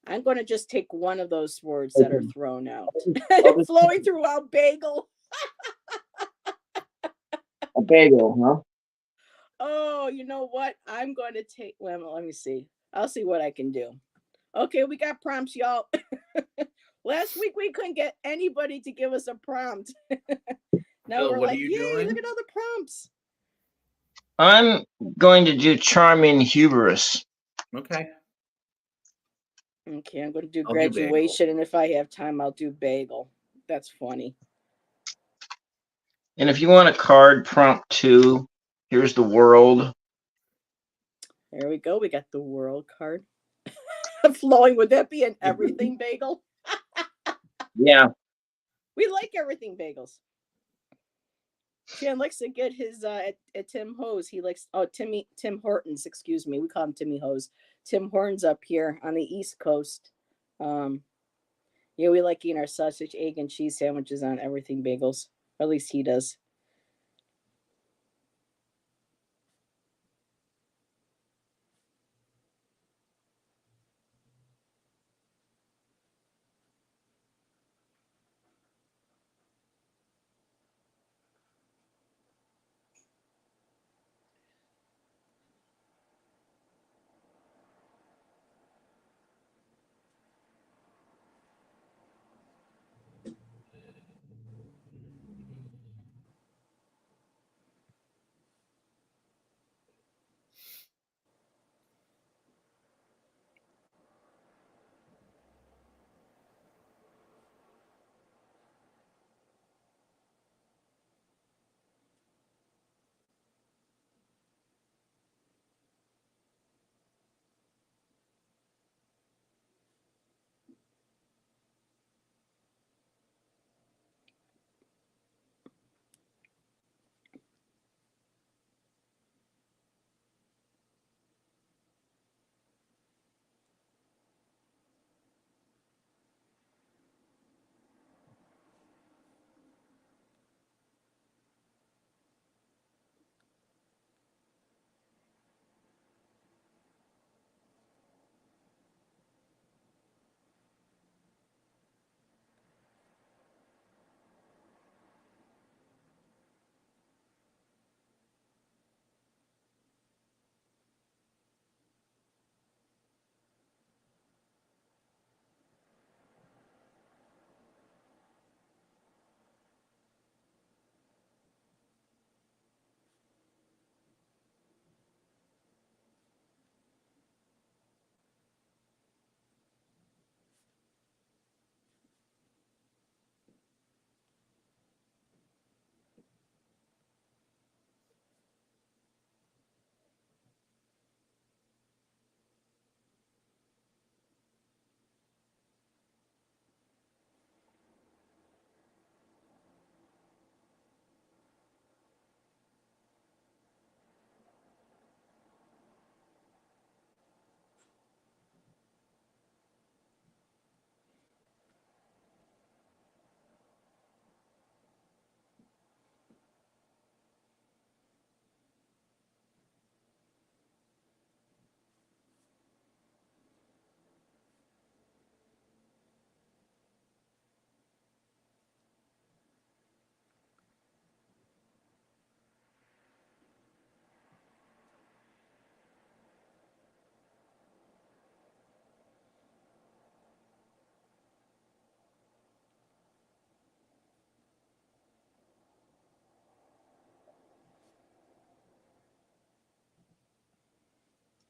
I'm going to just take one of those words that are thrown out. I'll Flowing throughout bagel. a bagel, huh? Oh, you know what? I'm going to take, well, let me see. I'll see what I can do. Okay, we got prompts, y'all. Last week we couldn't get anybody to give us a prompt. Now Bill, we're what are like, you yay, doing? look at all the prompts. I'm going to do charming hubris. Okay. Okay, I'm going to do I'll do graduation, and if I have time, I'll do bagel. That's funny. And if you want a card prompt too, here's the world. There we go. We got the world card. Flowing, would that be an everything bagel? Yeah. We like everything bagels. Chan likes to get his at Tim Hose. He likes Tim Hortons, excuse me. We call him Timmy Hose. Tim Hortons up here on the East Coast. Yeah, we like eating our sausage, egg, and cheese sandwiches on everything bagels. Or at least he does.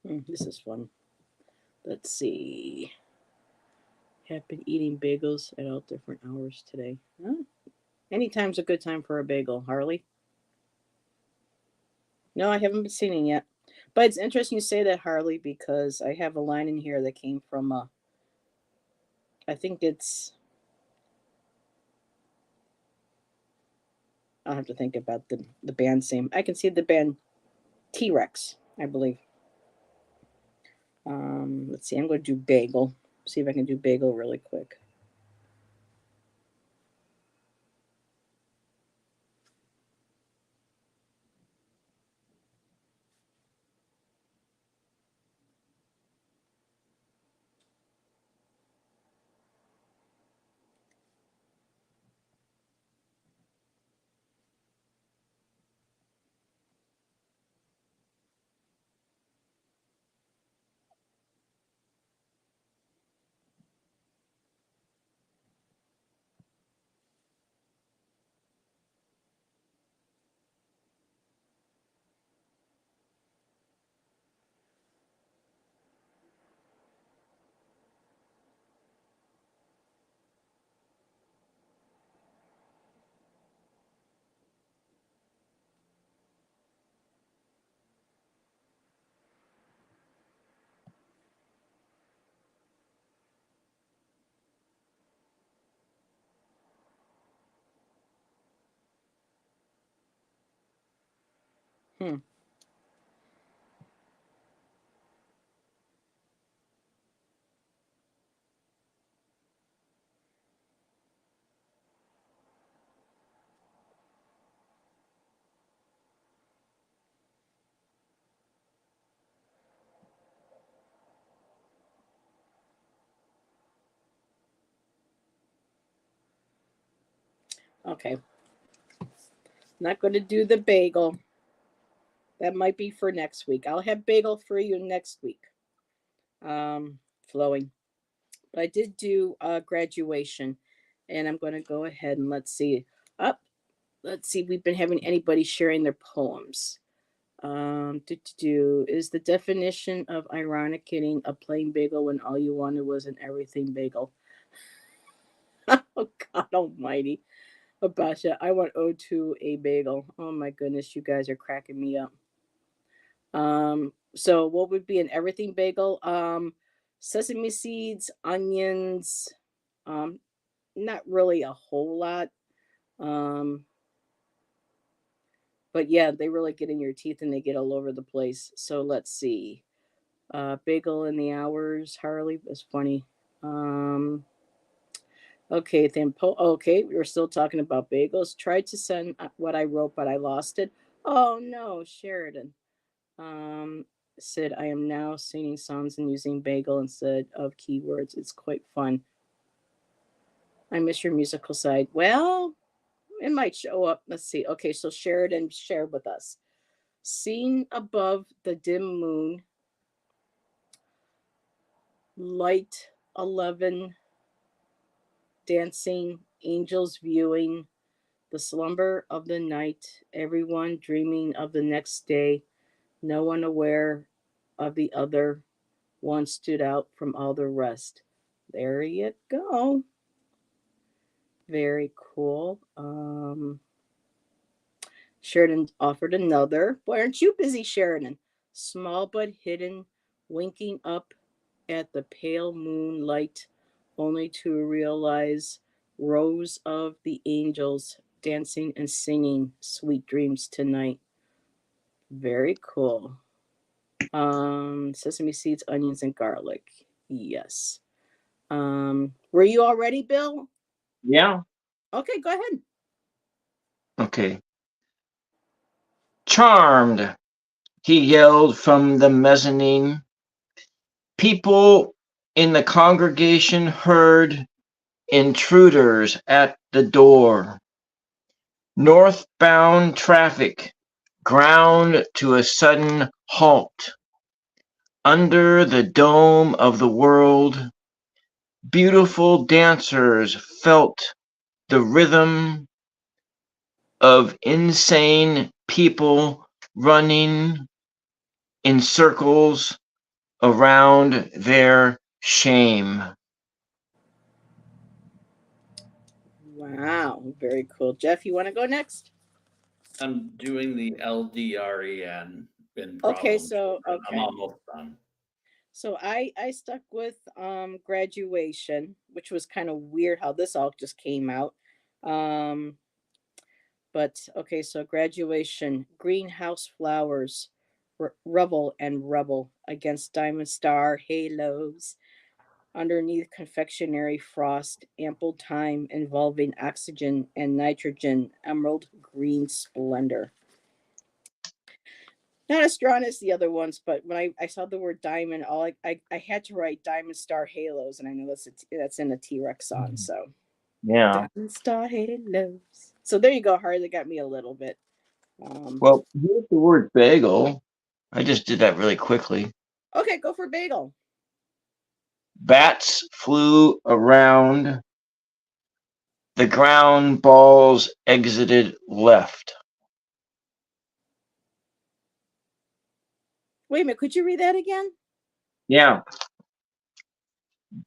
This is fun. Let's see. Have been eating bagels at all different hours today. Huh? Anytime's a good time for a bagel, Harley. No, I haven't been seeing it yet. But it's interesting you say that, Harley, because I have a line in here that came from I think it's I'll have to think about the band's name. I can see the band T Rex, I believe. Let's see, I'm gonna do bagel. See if I can do bagel really quick. Hmm. Okay. Not going to do the bagel. That might be for next week. I'll have bagel for you next week. Flowing. But I did do graduation, and I'm going to go ahead and let's see. Up. Let's see. We've been having anybody sharing their poems. Is the definition of ironic eating a plain bagel when all you wanted was an everything bagel? Oh God Almighty, Abasha, I want O2 a bagel. Oh my goodness, you guys are cracking me up. So what would be an everything bagel? Sesame seeds, onions, um, not really a whole lot. Um, but yeah, they really get in your teeth and they get all over the place. So let's see. Bagel in the hours, Harley was funny. Um, okay, then okay, we were still talking about bagels. Tried to send what I wrote, but I lost it. Oh no, Sheridan. Um, said I am now singing songs and using bagel instead of keywords. It's quite fun. I miss your musical side. Well, it might show up. Let's see. Okay, so Sheridan shared with us. Seen above the dim moon, light 11, dancing, angels viewing the slumber of the night, everyone dreaming of the next day, no one aware of the other. One stood out from all the rest. There you go. Very cool. Sheridan offered another. Why aren't you busy, Sheridan? Small but hidden, winking up at the pale moonlight, only to realize rows of the angels dancing and singing sweet dreams tonight. Very cool. Sesame seeds, onions, and garlic. Yes. Were you all ready, Bill? Yeah. Okay, go ahead. Okay. Charmed, he yelled from the mezzanine. People in the congregation heard intruders at the door. Northbound traffic ground to a sudden halt. Under the dome of the world, beautiful dancers felt the rhythm of insane people running in circles around their shame. Wow, very cool. Jeff, you want to go next? I'm doing the LDREN in Okay, problem so children. I'm okay. almost done. So I stuck with graduation, which was kind of weird how this all just came out. Um but okay, so graduation, greenhouse flowers, revel and rebel against diamond star halos. Underneath confectionery frost, ample time involving oxygen and nitrogen, emerald green splendor. Not as strong as the other ones, but when I saw the word diamond, all I had to write diamond star halos, and I know that's in a T-Rex song. So Yeah. diamond star halos. So there you go, Harley. That got me a little bit. Well, here's the word bagel. I just did that really quickly. Okay, go for bagel. Bats flew around the ground, balls exited left. Wait a minute, could you read that again? Yeah.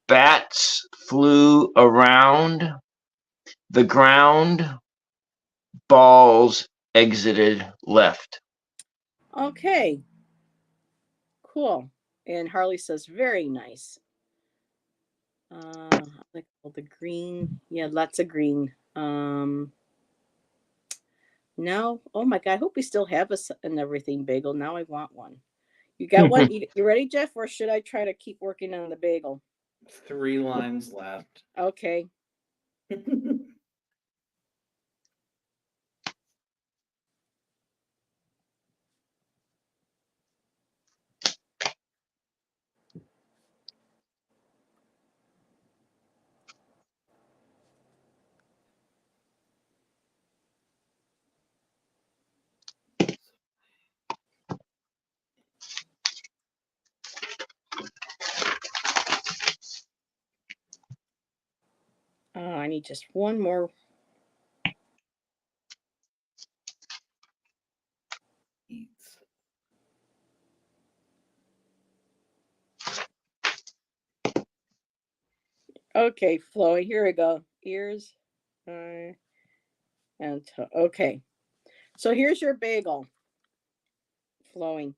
Bats flew around the ground, balls exited left. Okay, cool. And Harley says, very nice. Like all the green. Yeah, lots of green. Now, oh my God, I hope we still have us and everything bagel. Now I want one. You got one? You ready, Jeff? Or should I try to keep working on the bagel? 3 lines left. Okay. I need just one more. Eats. Okay, flowing. Here we go. Ears, and okay. So here's your bagel. Flowing.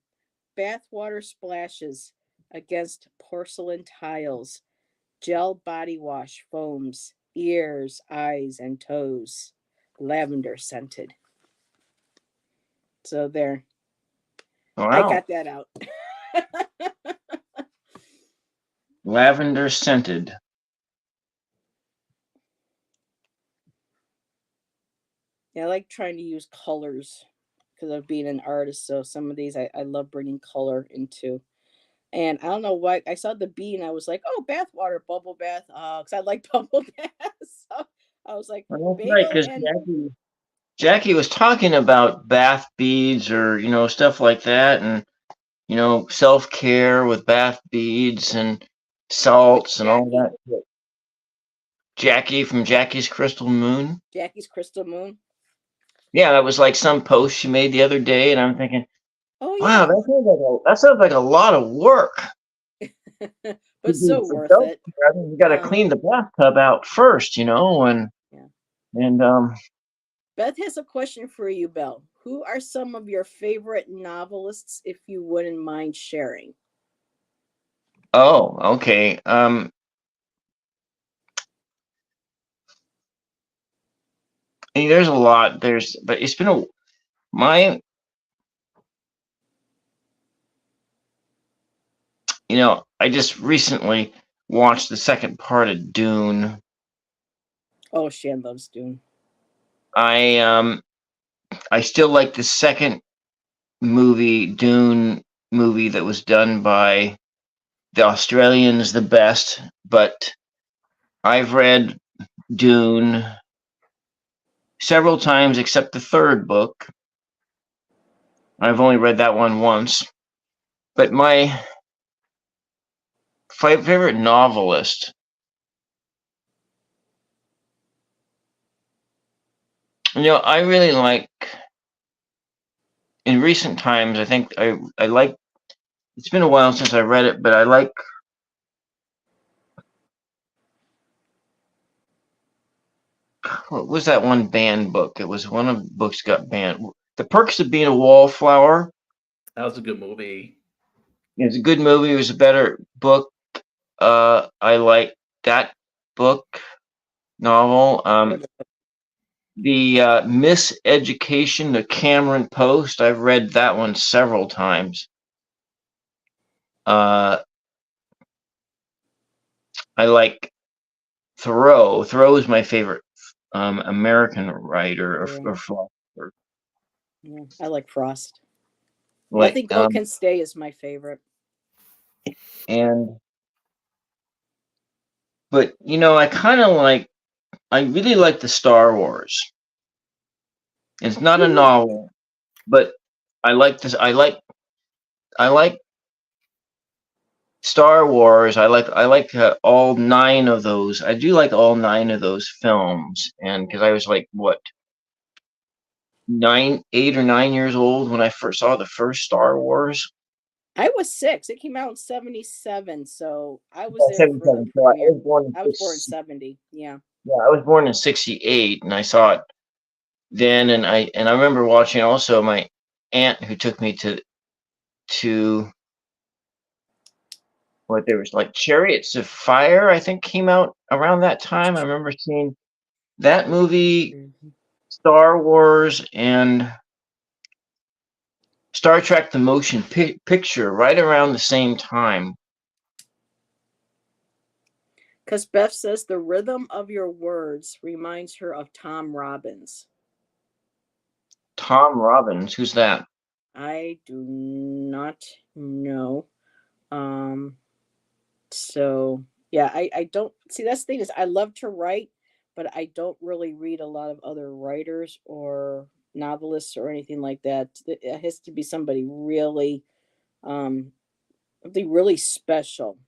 Bathwater splashes against porcelain tiles. Gel body wash foams. Ears, eyes, and toes. Lavender scented. So there. I Wow. got that out. Lavender scented. Yeah, I like trying to use colors because of being an artist. So some of these I love bringing color into. And I don't know why I saw the bee and I was like, oh, bath water, bubble bath. Because I like bubble baths. So I was like, Well, that's right, bagel because and Jackie was talking about bath beads or, stuff like that, and, self-care with bath beads and which salts and all Jackie? that. Jackie from Jackie's Crystal Moon. Jackie's Crystal Moon. Yeah, that was like some post she made the other day, and I'm thinking, Oh, wow, yeah. that sounds like a lot of work to But do so for worth it. self-care. I mean, you got to clean the bathtub out first, and Yeah. and Beth has a question for you, Belle. Who are some of your favorite novelists, if you wouldn't mind sharing? oh, okay. There's a lot. But it's been my, I just recently watched the second part of Dune. Oh, Shan loves Dune. I still like the second Dune movie that was done by the Australians the best, but I've read Dune several times except the third book. I've only read that one once. But my favorite novelist, I really like, in recent times, I think I like it's been a while since I read it, but I like. What was that one banned book? It was one of the books got banned. The Perks of Being a Wallflower. That was a good movie. It was a good movie. It was a better book. I like that book novel. The Miseducation, the Cameron Post. I've read that one several times. I like Thoreau. Thoreau is my favorite American writer or philosopher. Yeah, I like Frost. Like, Nothing Gold Can Stay is my favorite. But I really like the Star Wars. It's not a novel, but I like this. I like Star Wars. I like all 9 of those. I do like all 9 of those films, and because I was like what 8 or 9 years old when I first saw the first Star Wars. I was 6. It came out in 77, so I was there for the 77. So premiere. I was born in 70. Yeah. Yeah, I was born in 68, and I saw it then, and I remember watching also my aunt who took me to what there was like Chariots of Fire, I think came out around that time. I remember seeing that movie, Star Wars, and Star Trek: The Motion Picture right around the same time. Because Beth says the rhythm of your words reminds her of Tom Robbins. Tom Robbins, who's that? I do not know. So yeah, I don't see, that's the thing is I love to write, but I don't really read a lot of other writers or novelists or anything like that. It has to be um something really special.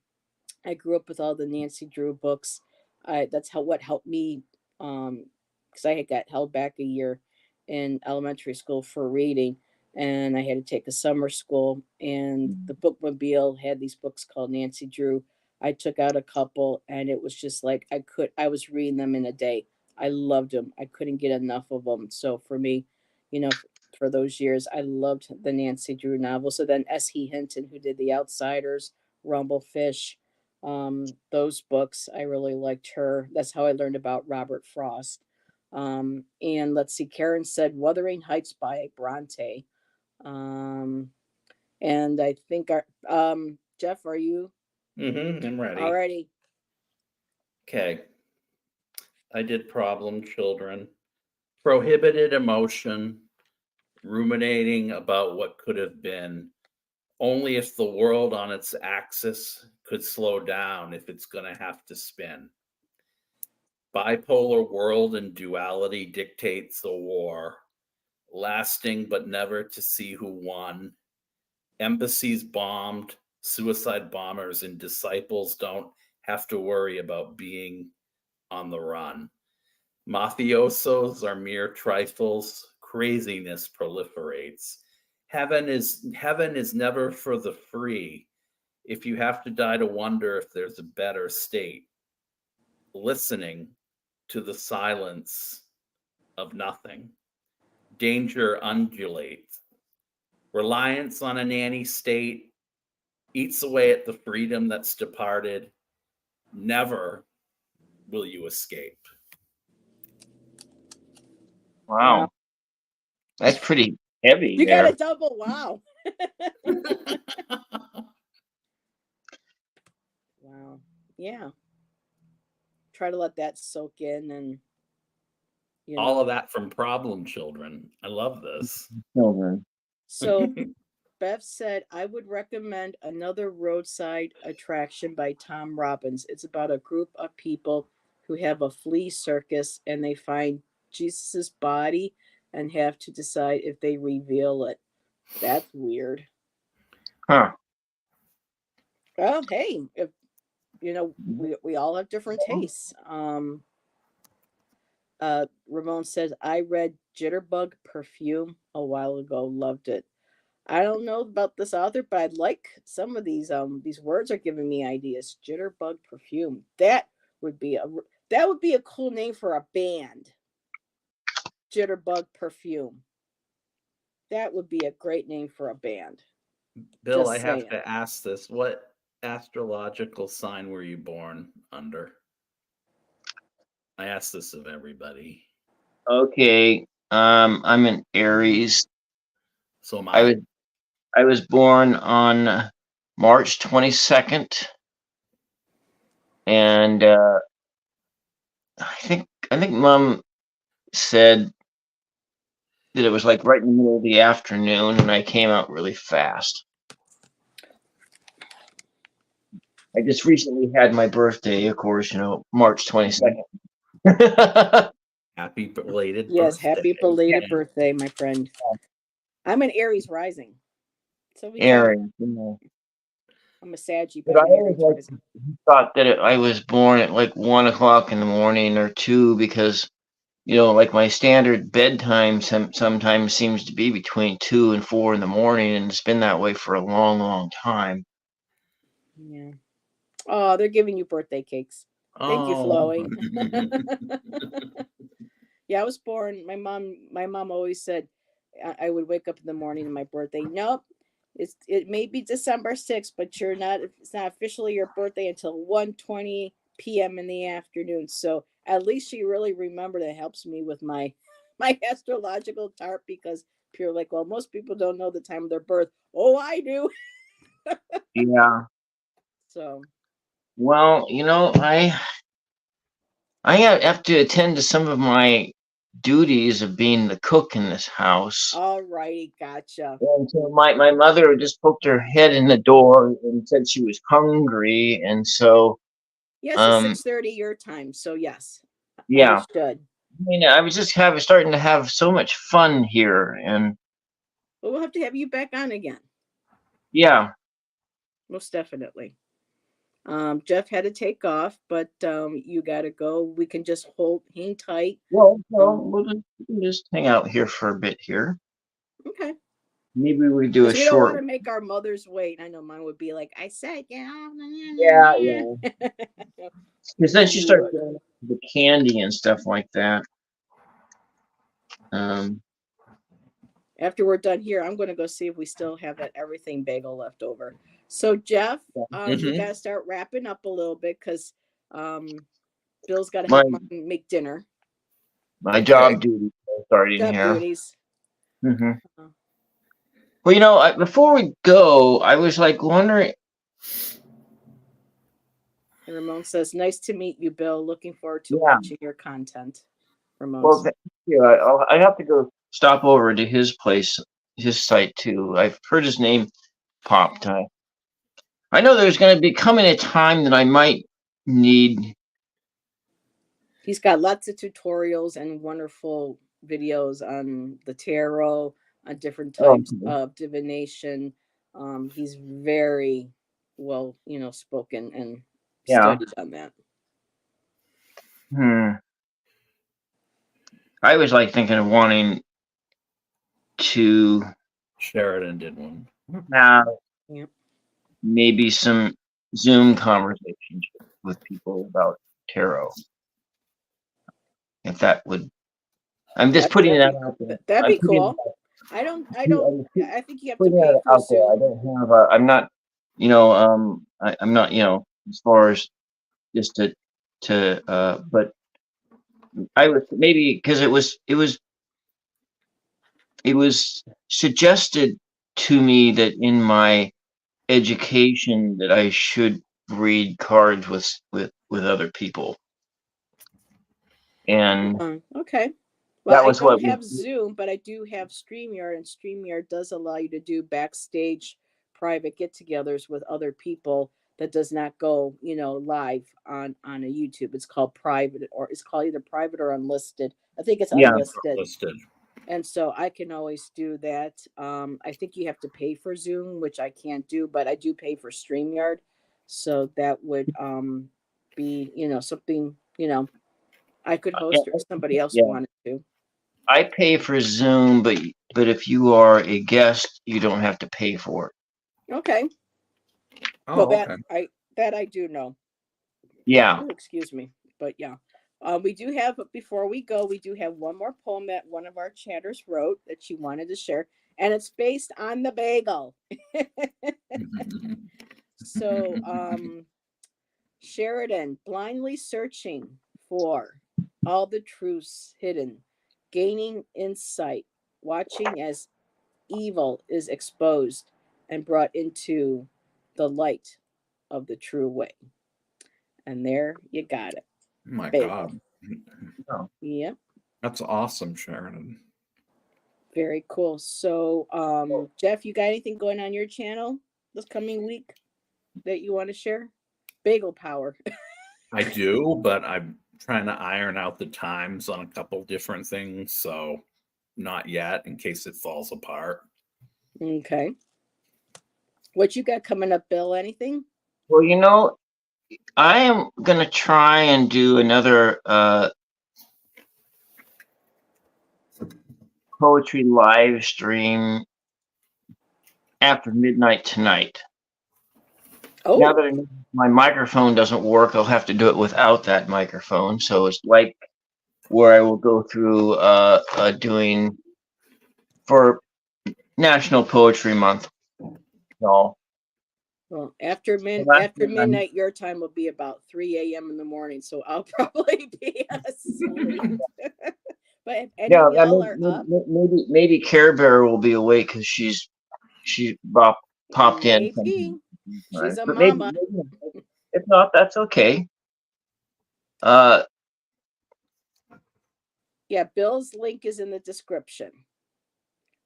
I grew up with all the Nancy Drew books. That's what helped me, because I had got held back a year in elementary school for reading, and I had to take a summer school. And the bookmobile had these books called Nancy Drew. I took out a couple, and it was just like I was reading them in a day. I loved them. I couldn't get enough of them. So for me, for those years, I loved the Nancy Drew novel. So then S.E. Hinton, who did The Outsiders, Rumblefish, those books, I really liked her. That's how I learned about Robert Frost. And let's see, Karen said Wuthering Heights by Bronte. Um, and I think Jeff, are you I'm ready. already? Okay. I did Problem Children. Prohibited emotion, ruminating about what could have been. Only if the world on its axis could slow down if it's going to have to spin. Bipolar world and duality dictates the war, lasting but never to see who won. Embassies bombed, suicide bombers and disciples don't have to worry about being on the run. Mafiosos are mere trifles, craziness proliferates. Heaven is never for the free. If you have to die to wonder if there's a better state, listening to the silence of nothing. Danger undulates. Reliance on a nanny state eats away at the freedom that's departed. Never will you escape. Wow. That's pretty heavy. You there. got a double wow. Wow. Yeah. Try to let that soak in, and all of that from Problem Children. I love this. Children. So Bev said, I would recommend Another Roadside Attraction by Tom Robbins. It's about a group of people who have a flea circus and they find Jesus's body and have to decide if they reveal it. That's weird. Huh. Well, hey, if we all have different tastes. Ramon says, I read Jitterbug Perfume a while ago, loved it. I don't know about this author, but I like some of these words are giving me ideas. Jitterbug perfume. That would be a cool name for a band. Jitterbug perfume. That would be a great name for a band. Bill, I Just have saying. to ask this. What astrological sign were you born under? I ask this of everybody. Okay. I'm an Aries. So am I I. was I was born on March 22nd, and I think Mom said that it was like right in the middle of the afternoon, and I came out really fast. I just recently had my birthday, of course, March 22nd. Happy belated Yes, birthday. happy belated birthday, my friend. I'm an Aries rising. So we got it. Aries. I'm a Saggy, but But I I'm an always Aries rising. thought that I was born at like 1 o'clock in the morning or 2 because like my standard bedtime sometimes seems to be between 2 and 4 in the morning, and it's been that way for a long, long time. Yeah. Oh, they're giving you birthday cakes. Thank you, Oh. Flowing. Yeah, I was born. My mom always said I would wake up in the morning on my birthday. Nope. It may be December 6th, but it's not officially your birthday until 1:20 p.m. in the afternoon. So at least she really remembered. It helps me with my my astrological chart because people are like, well, most people don't know the time of their birth. Oh, I do. Yeah. So Well, I have to attend to some of my duties of being the cook in this house. all righty, gotcha. And so my mother just poked her head in the door and said she was hungry, and so Yes, it's um 6:30 your time. So yes, yeah. understood. I mean, I was just starting to have so much fun here, and But we'll have to have you back on again. yeah. Most definitely. Jeff had to take off, but you got to go. We can just hang tight. Well, Um, we can just hang out here for a bit here. okay. Maybe we do a Because we don't want short. to make our mothers wait. I know mine would be like, I said, Yeah, yeah. Because then she you starts would. going the candy and stuff like that. Um, After we're done here, I'm going to go see if we still have that everything bagel left over. So, Jeff, we got to start wrapping up a little bit because Bill's got to my help Mom make dinner. my Okay. job duties are starting Job here. duties. Hmm. Uh, Well, before we go, I was like wondering. And Ramon says, "Nice to meet you, Bill. Looking forward to Yeah. watching your content." Ramon Well, says, I have to go stop over to his place, his site too. I've heard his name popped. I know there's going to be coming a time that I might need. he's got lots of tutorials and wonderful videos on the tarot, on different Oh, types of divination. He's very well, spoken and yeah. studied on that. I was like thinking of wanting to Sheridan did one. have Yep. maybe some Zoom conversations with people about tarot. If that would, I'm just putting that out there. That'd I'm be putting, cool. I don't. I'm I think you have to putting pay that for out there. I Zoom. don't have a. I'm not. I'm not. As far as just but I was maybe because it was suggested to me that in my education that I should read cards with other people, and Okay. Well, that I was what don't was, have Zoom, but I do have StreamYard, and StreamYard does allow you to do backstage private get-togethers with other people that does not go, live on a YouTube. It's called private, or it's called either private or unlisted. I think it's yeah. unlisted. Listed. And so I can always do that. I think you have to pay for Zoom, which I can't do, but I do pay for StreamYard. So that would be, something, I could Yeah, host or if somebody else yeah. wanted to. I pay for Zoom, but but if you are a guest, you don't have to pay for it. Okay. Oh, Well, okay. that I do know. Yeah. Oh, excuse me. But yeah. We do have, before we go, we do have one more poem that one of our chatters wrote that she wanted to share, and it's based on the bagel. So, Sheridan, blindly searching for all the truths hidden, gaining insight, watching as evil is exposed and brought into the light of the true way. And there you got it. Oh my Bagel. God. Oh. Yeah. That's awesome, Sheridan. Very cool. So, Jeff, you got anything going on your channel this coming week that you want to share? Bagel power. I do, but I'm trying to iron out the times on a couple different things, so not yet in case it falls apart. Okay. What you got coming up, Bill? Anything? Well, you know, I am going to try and do another poetry live stream after midnight tonight. Oh, Now that I know my microphone doesn't work, I'll have to do it without that microphone. So it's like where I will go through doing for National Poetry Month. So well, after I'm midnight, your time will be about 3 a.m. in the morning. So I'll probably be asleep. But if any yeah, of y'all are up, maybe Care Bear will be awake because she popped in. maybe she's a But mama. if not, that's okay. Uh, Yeah, Bill's link is in the description.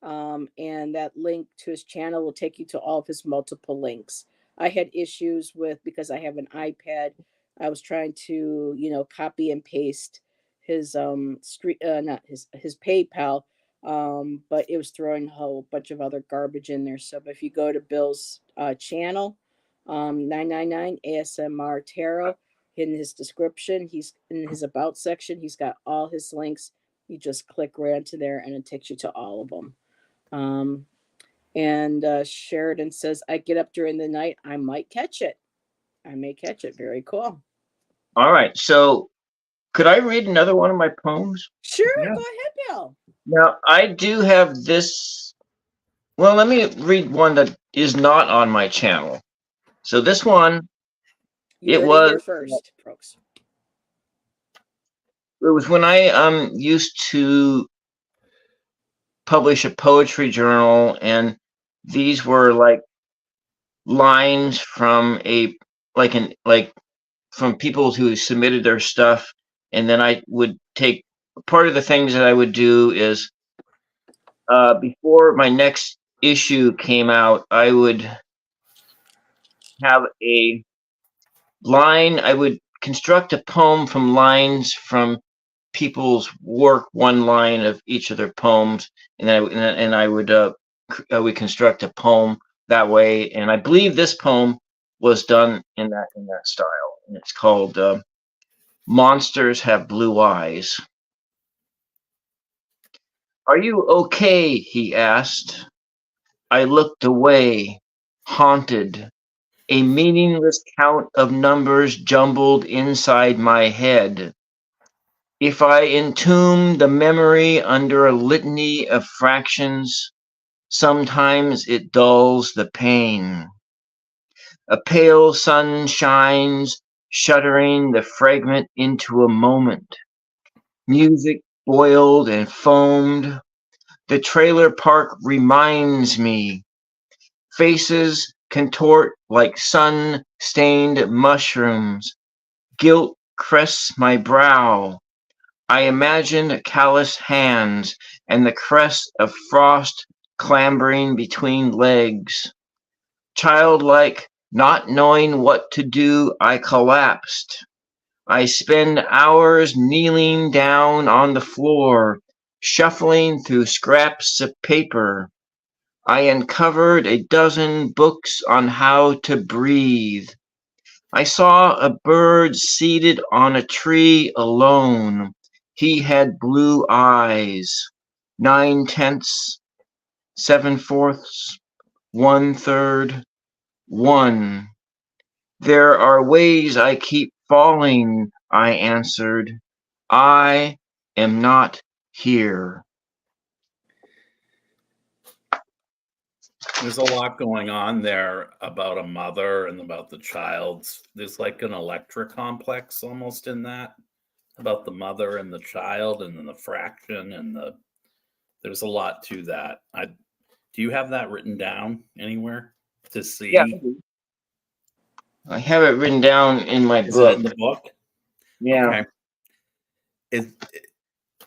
And that link to his channel will take you to all of his multiple links. I had issues with, because I have an iPad, I was trying to, copy and paste his street not his PayPal, but it was throwing a whole bunch of other garbage in there. So if you go to Bill's channel, 999 ASMR Tarot, in his description, he's in his about section, he's got all his links. You just click right into there and it takes you to all of them. And Sheridan says, I get up during the night. I might catch it. I may catch it. Very cool. all right. So could I read another one of my poems? Sure. Yeah. Go ahead, Bill. Now I do have this. Well, let me read one that is not on my channel. So this one, You heard it here first, folks. it was when I used to publish a poetry journal, and these were like lines from from people who submitted their stuff, and then I would take part of the things that I would do is before my next issue came out, I would have a line. I would construct a poem from lines from people's work, one line of each of their poems, and then I would construct a poem that way. And I believe this poem was done in that style. And it's called "Monsters Have Blue Eyes." "Are you okay?" he asked. I looked away, haunted. A meaningless count of numbers jumbled inside my head. If I entomb the memory under a litany of fractions, sometimes it dulls the pain. A pale sun shines, shuttering the fragment into a moment. Music boiled and foamed. The trailer park reminds me. Faces contort like sun-stained mushrooms. Guilt crests my brow. I imagine calloused hands and the crest of frost clambering between legs. Childlike, not knowing what to do, I collapsed. I spend hours kneeling down on the floor, shuffling through scraps of paper. I uncovered a dozen books on how to breathe. I saw a bird seated on a tree alone. He had blue eyes. 9/10 7/4, 1/3, 1. There are ways I keep falling, I answered. I am not here. There's a lot going on there about a mother and about the child's. There's like an electric complex almost in that about the mother and the child and then the fraction and there's a lot to that. Do you have that written down anywhere to Yeah, see? I have it written down in my Is it book. in the book? Yeah.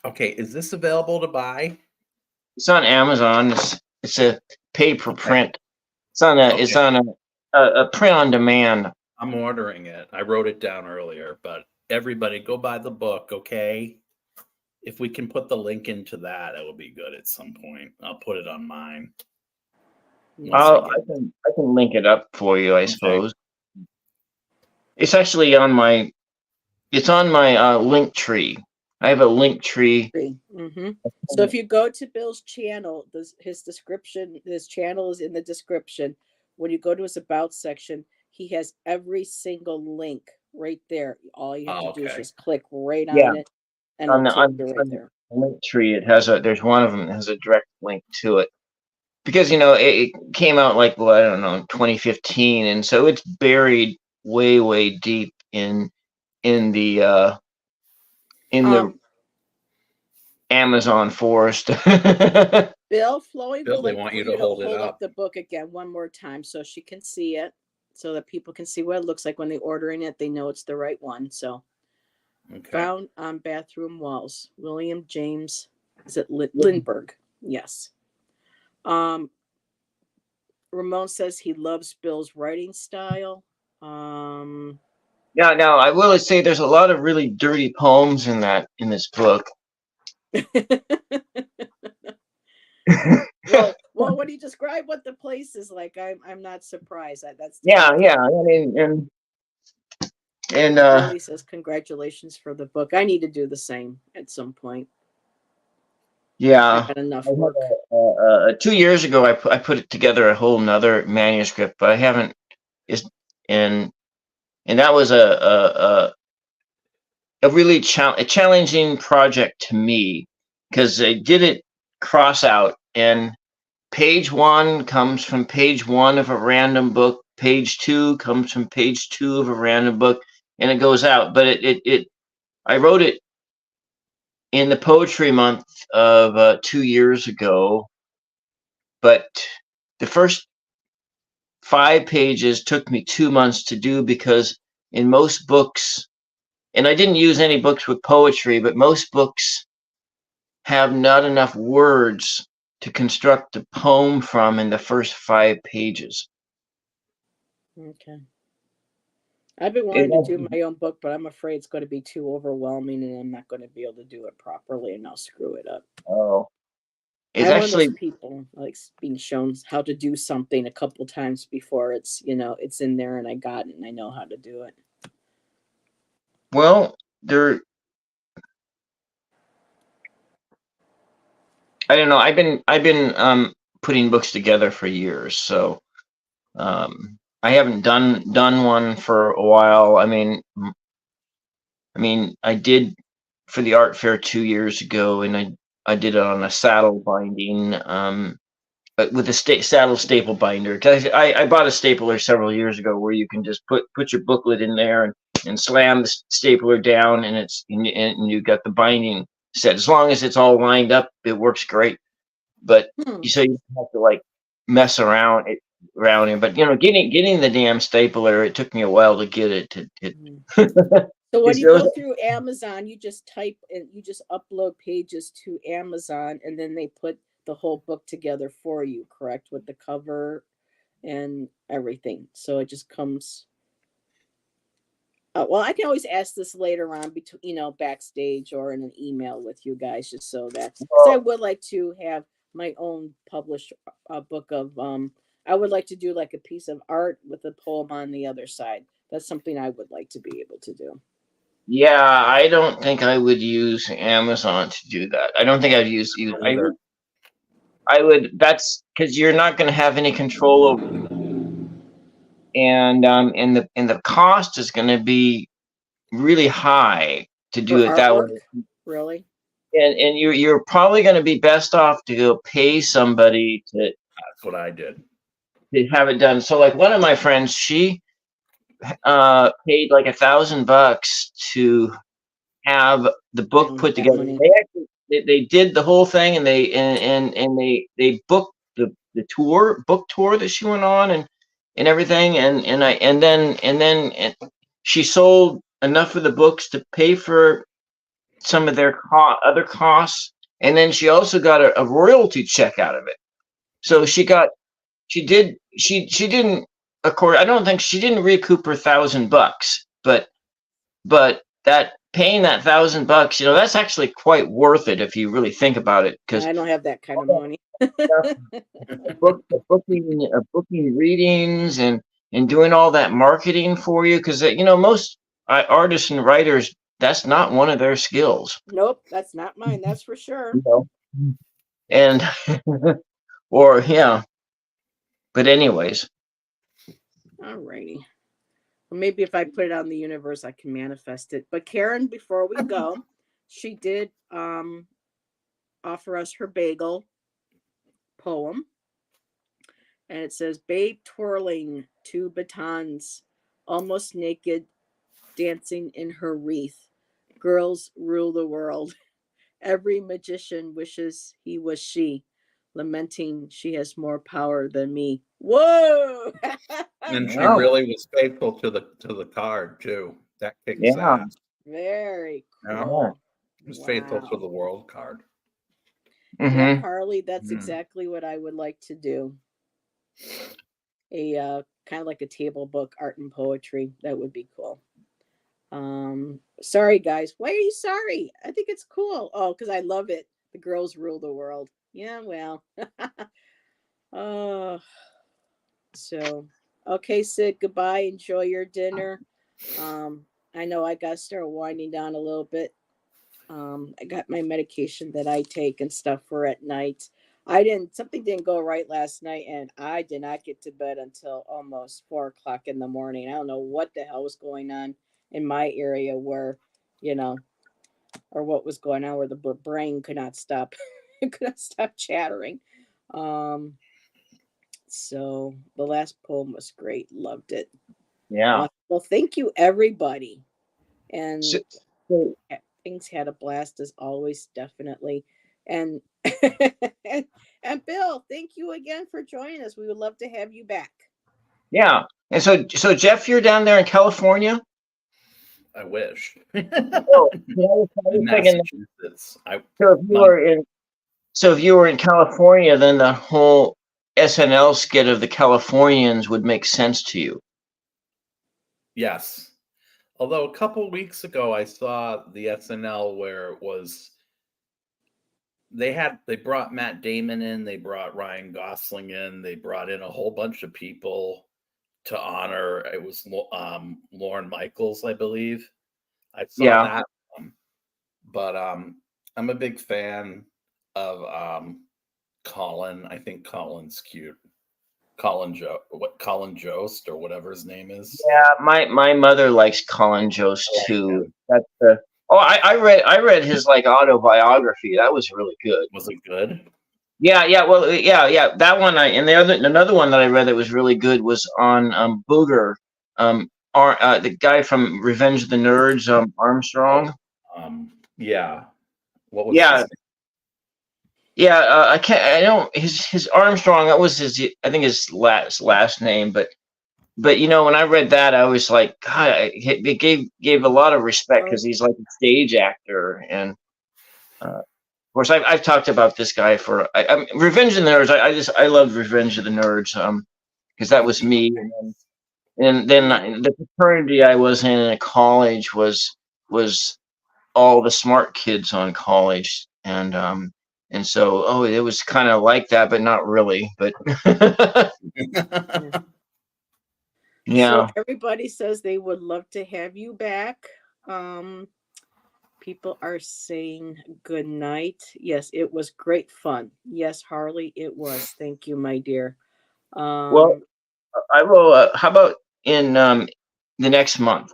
Okay. Is this available to buy? It's on Amazon. It's a paid for print. It's on a print on demand. I'm ordering it. I wrote it down earlier, but everybody go buy the book, okay? If we can put the link into that, it will be good at some point. I'll put it on mine. I can link it up for you, I suppose. It's actually on my link tree. I have a link tree. Mm-hmm. So if you go to Bill's channel, his channel is in the description. When you go to his about section, he has every single link right there. All you have to do is just click right on it, and on right there. The link tree, there's one of them that has a direct link to it. Because it came out like, well, I don't know, 2015, and so it's buried way deep in the Amazon forest. Bill, Floyd Bill, would they like want for you to hold it up the book again one more time so she can see it, so that people can see what it looks like when they're ordering it. They know it's the right one. So, found on bathroom walls, William James, is it Lindbergh? Yes. Ramon says he loves Bill's writing style. Now I will say there's a lot of really dirty poems in this book. well, when you describe what the place is like, I'm not surprised. That's yeah. I mean, and Billy says congratulations for the book. I need to do the same at some point. Yeah, I got enough work. 2 years ago, I put together a whole nother manuscript, but I haven't. And that was a really challenging project to me, because I did it cross out, and page 1 comes from page 1 of a random book, page 2 comes from page 2 of a random book, and it goes out. But I wrote it in the poetry month of 2 years ago, but the first 5 pages took me 2 months to do, because in most books, and I didn't use any books with poetry, but most books have not enough words to construct a poem from in the first 5 pages. Okay. I've been wanting to do my own book, but I'm afraid it's going to be too overwhelming, and I'm not going to be able to do it properly, and I'll screw it up. Oh, it's I'm actually one of those people like being shown how to do something a couple times before it's in there, and I got it, and I know how to do it. Well, I don't know. I've been putting books together for years, so I haven't done one for a while. I mean, I did for the art fair 2 years ago, and I did it on a saddle binding, but with a saddle staple binder. 'Cause I bought a stapler several years ago where you can just put your booklet in there and slam the stapler down, and you got the binding set. As long as it's all lined up, it works great. But you have to like mess around it. But getting the damn stapler, it took me a while to get it to. So when you go through Amazon, you just type and you just upload pages to Amazon, and then they put the whole book together for you, correct? With the cover and everything. So it just comes. Well, I can always ask this later on, backstage or in an email with you guys, just so that, because I would like to have my own published book of. I would like to do like a piece of art with a poem on the other side. That's something I would like to be able to do. Yeah, I don't think I would use Amazon to do that. I don't think I'd use either. That's because you're not going to have any control over, and the cost is going to be really high to For do it that way. artwork? Really? And you're probably going to be best off to go pay somebody That's what I did. to have it done. So like one of my friends, she paid like $1,000 to have the I book don't put have that together. money. They actually they did the whole thing, and they booked the book tour that she went on, and everything, and then she sold enough of the books to pay for some of their other costs, and then she also got a royalty check out of it. So she didn't, of course, I don't think she didn't recoup her $1,000, but that paying that $1,000, that's actually quite worth it if you really think about it, because I don't have that kind of money. booking readings and doing all that marketing for you, because most artists and writers, that's not one of their skills. Nope, that's not mine. That's for sure. And or yeah, but anyways. Alrighty. Well, maybe if I put it out in the universe, I can manifest it. But Karen, before we go, she did offer us her bagel poem. And it says, Babe twirling two batons, almost naked, dancing in her wreath. Girls rule the world. Every magician wishes he was she, lamenting she has more power than me. Whoa! And she Wow. really was faithful to the card too. That kicks Yeah. ass. Very Yeah. cool. Was faithful to Wow. the world card. Yeah, Carly, that's exactly what I would like to do. A kind of like a table book, art and poetry. That would be cool. Sorry guys. Why are you sorry? I think it's cool. Oh, because I love it. The girls rule the world. Yeah, well. So okay, Sid, goodbye. Enjoy your dinner. I know I gotta start winding down a little bit. I got my medication that I take and stuff for at night. Something didn't go right last night, and I did not get to bed until almost 4 o'clock in the morning. I don't know what the hell was going on in my area where, or what was going on where the brain could not stop, could not stop chattering. So the last poem was great. Loved it. Yeah. Well, thank you, everybody. And So, things had a blast as always, definitely. And and Bill, thank you again for joining us. We would love to have you back. yeah. And so Jeff, you're down there in California? I wish. Oh, In Massachusetts. So if you were in California, then the whole SNL skit of the Californians would make sense to you. Yes. Although a couple weeks ago I saw the SNL where it was they brought Matt Damon in, they brought Ryan Gosling in, they brought in a whole bunch of people to honor. It was Lorne Michaels, I believe. I saw that one. But I'm a big fan of Colin. I think Colin's cute. Colin Jost or whatever his name is. Yeah, my mother likes Colin Jost too. That's I read his like autobiography. That was really good. Was it good? Yeah. Well, yeah. That one another one that I read that was really good was on Booger, the guy from Revenge of the Nerds, Armstrong. Yeah. What was his name? Yeah, I don't his Armstrong, that was I think his last name, but when I read that, I was like, God, it gave a lot of respect because he's like a stage actor, and of course I've talked about this guy for Revenge of the Nerds. I loved Revenge of the Nerds because that was me, and then the fraternity I was in college was all the smart kids on college, and so it was kind of like that, but not really. But yeah. So everybody says they would love to have you back. People are saying good night. Yes, it was great fun. Yes, Harley, it was. Thank you, my dear. Well, Um, I will. How about in the next month?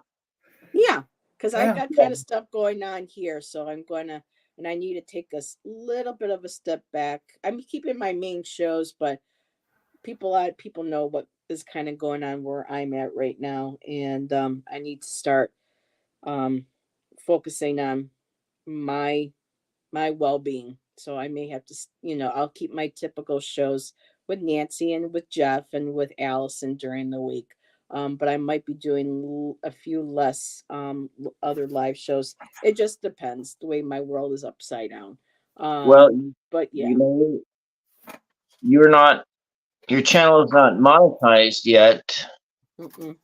yeah, because I've Yeah. got kind of stuff going on here, so I'm gonna, and I need to take a little bit of a step back. I'm keeping my main shows, but people know what is kind of going on where I'm at right now, and I need to start um, focusing on my my well-being. So I may have to, I'll keep my typical shows with Nancy and with Jeff and with Allison during the week. But I might be doing a few less other live shows. It just depends the way my world is upside down. Well, But you yeah. know, you're not. Your channel is not monetized yet, Mm-mm.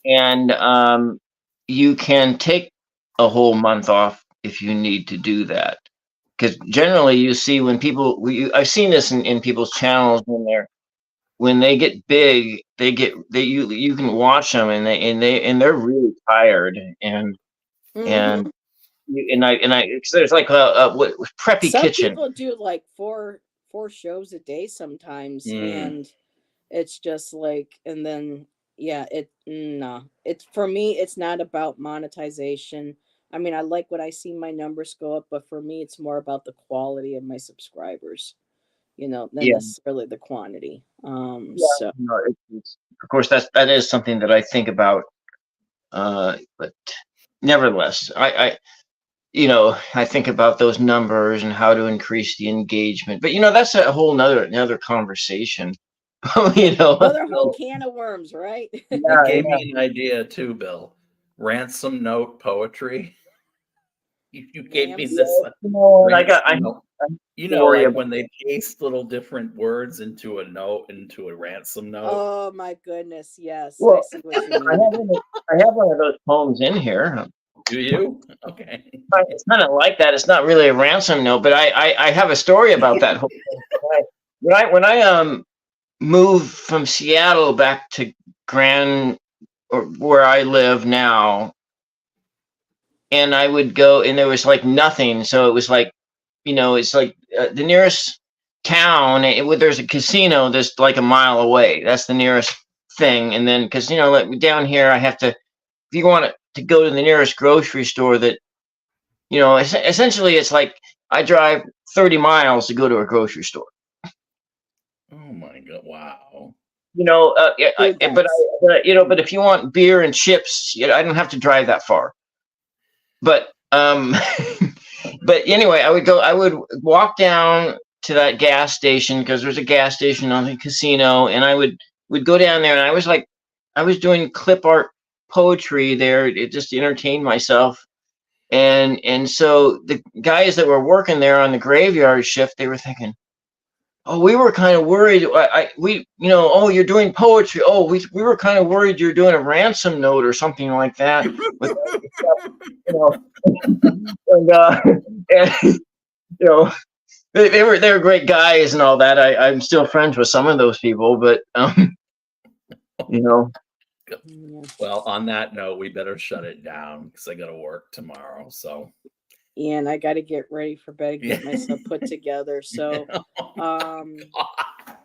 and you can take a whole month off if you need to do that. Because generally, you see when people, I've seen this in people's channels when they get big, you can watch them and they're really tired Hmm. and cause there's like a what preppy Some kitchen. people do like four shows a day sometimes, Mm. and it's just like, and then yeah, no, it's for me. It's not about monetization. I mean, I like when I see my numbers go up, but for me, it's more about the quality of my subscribers, than Yeah, necessarily the quantity. yeah. So No, it's of course that is something that I think about. But nevertheless, I think about those numbers and how to increase the engagement. But that's a whole another conversation. yeah, you know. another whole So can of worms, right? you Yeah, gave yeah. me an idea too, Bill. Ransom note poetry. You gave me Ramsey. this And ransom I note. have a story Like about. when they paste little different words into a note, into a ransom note. Oh my goodness, yes, I Well, see what you I mean. have one of those poems in here. Do you? Okay. It's kind of like that. It's not really a ransom note, but I have a story about that whole thing. When I moved from Seattle back to Grand or where I live now, and I would go, and there was like nothing. So it was like, it's like the nearest town. There's a casino that's like a mile away. That's the nearest thing. And then because like down here, I have to. If you want to go to the nearest grocery store, that essentially it's like I drive 30 miles to go to a grocery store. Oh my god! Wow. Yeah, Dude, that's but if you want beer and chips, I don't have to drive that far. But but anyway, I would walk down to that gas station because there's a gas station on the casino, and would go down there, and I was doing clip art poetry there. It just entertained myself, and so the guys that were working there on the graveyard shift, they were thinking, oh, we were kind of worried. Oh, you're doing poetry. Oh, we were kind of worried you're doing a ransom note or something like that. With you know, and, and you know, they were great guys and all that. I'm still friends with some of those people, but you know, yeah. Well, on that note, we better shut it down because I got to work tomorrow. So And I got to get ready for bed and yeah. get myself put together. So, um, God.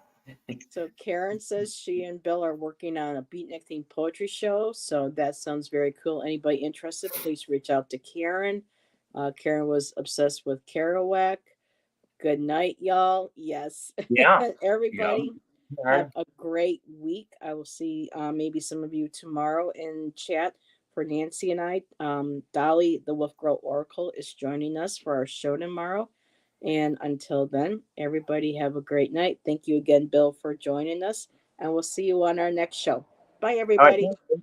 so Karen says she and Bill are working on a beatnik themed poetry show. So that sounds very cool. Anybody interested, please reach out to Karen. Karen was obsessed with Kerouac. Good night, y'all. Yes, yeah. Yeah. everybody. All Have a great week. I will see maybe some of you tomorrow in chat for Nancy and I. Dolly, the Wolf Girl Oracle, is joining us for our show tomorrow. And until then, everybody have a great night. Thank you again, Bill, for joining us. And we'll see you on our next show. Bye, everybody. right.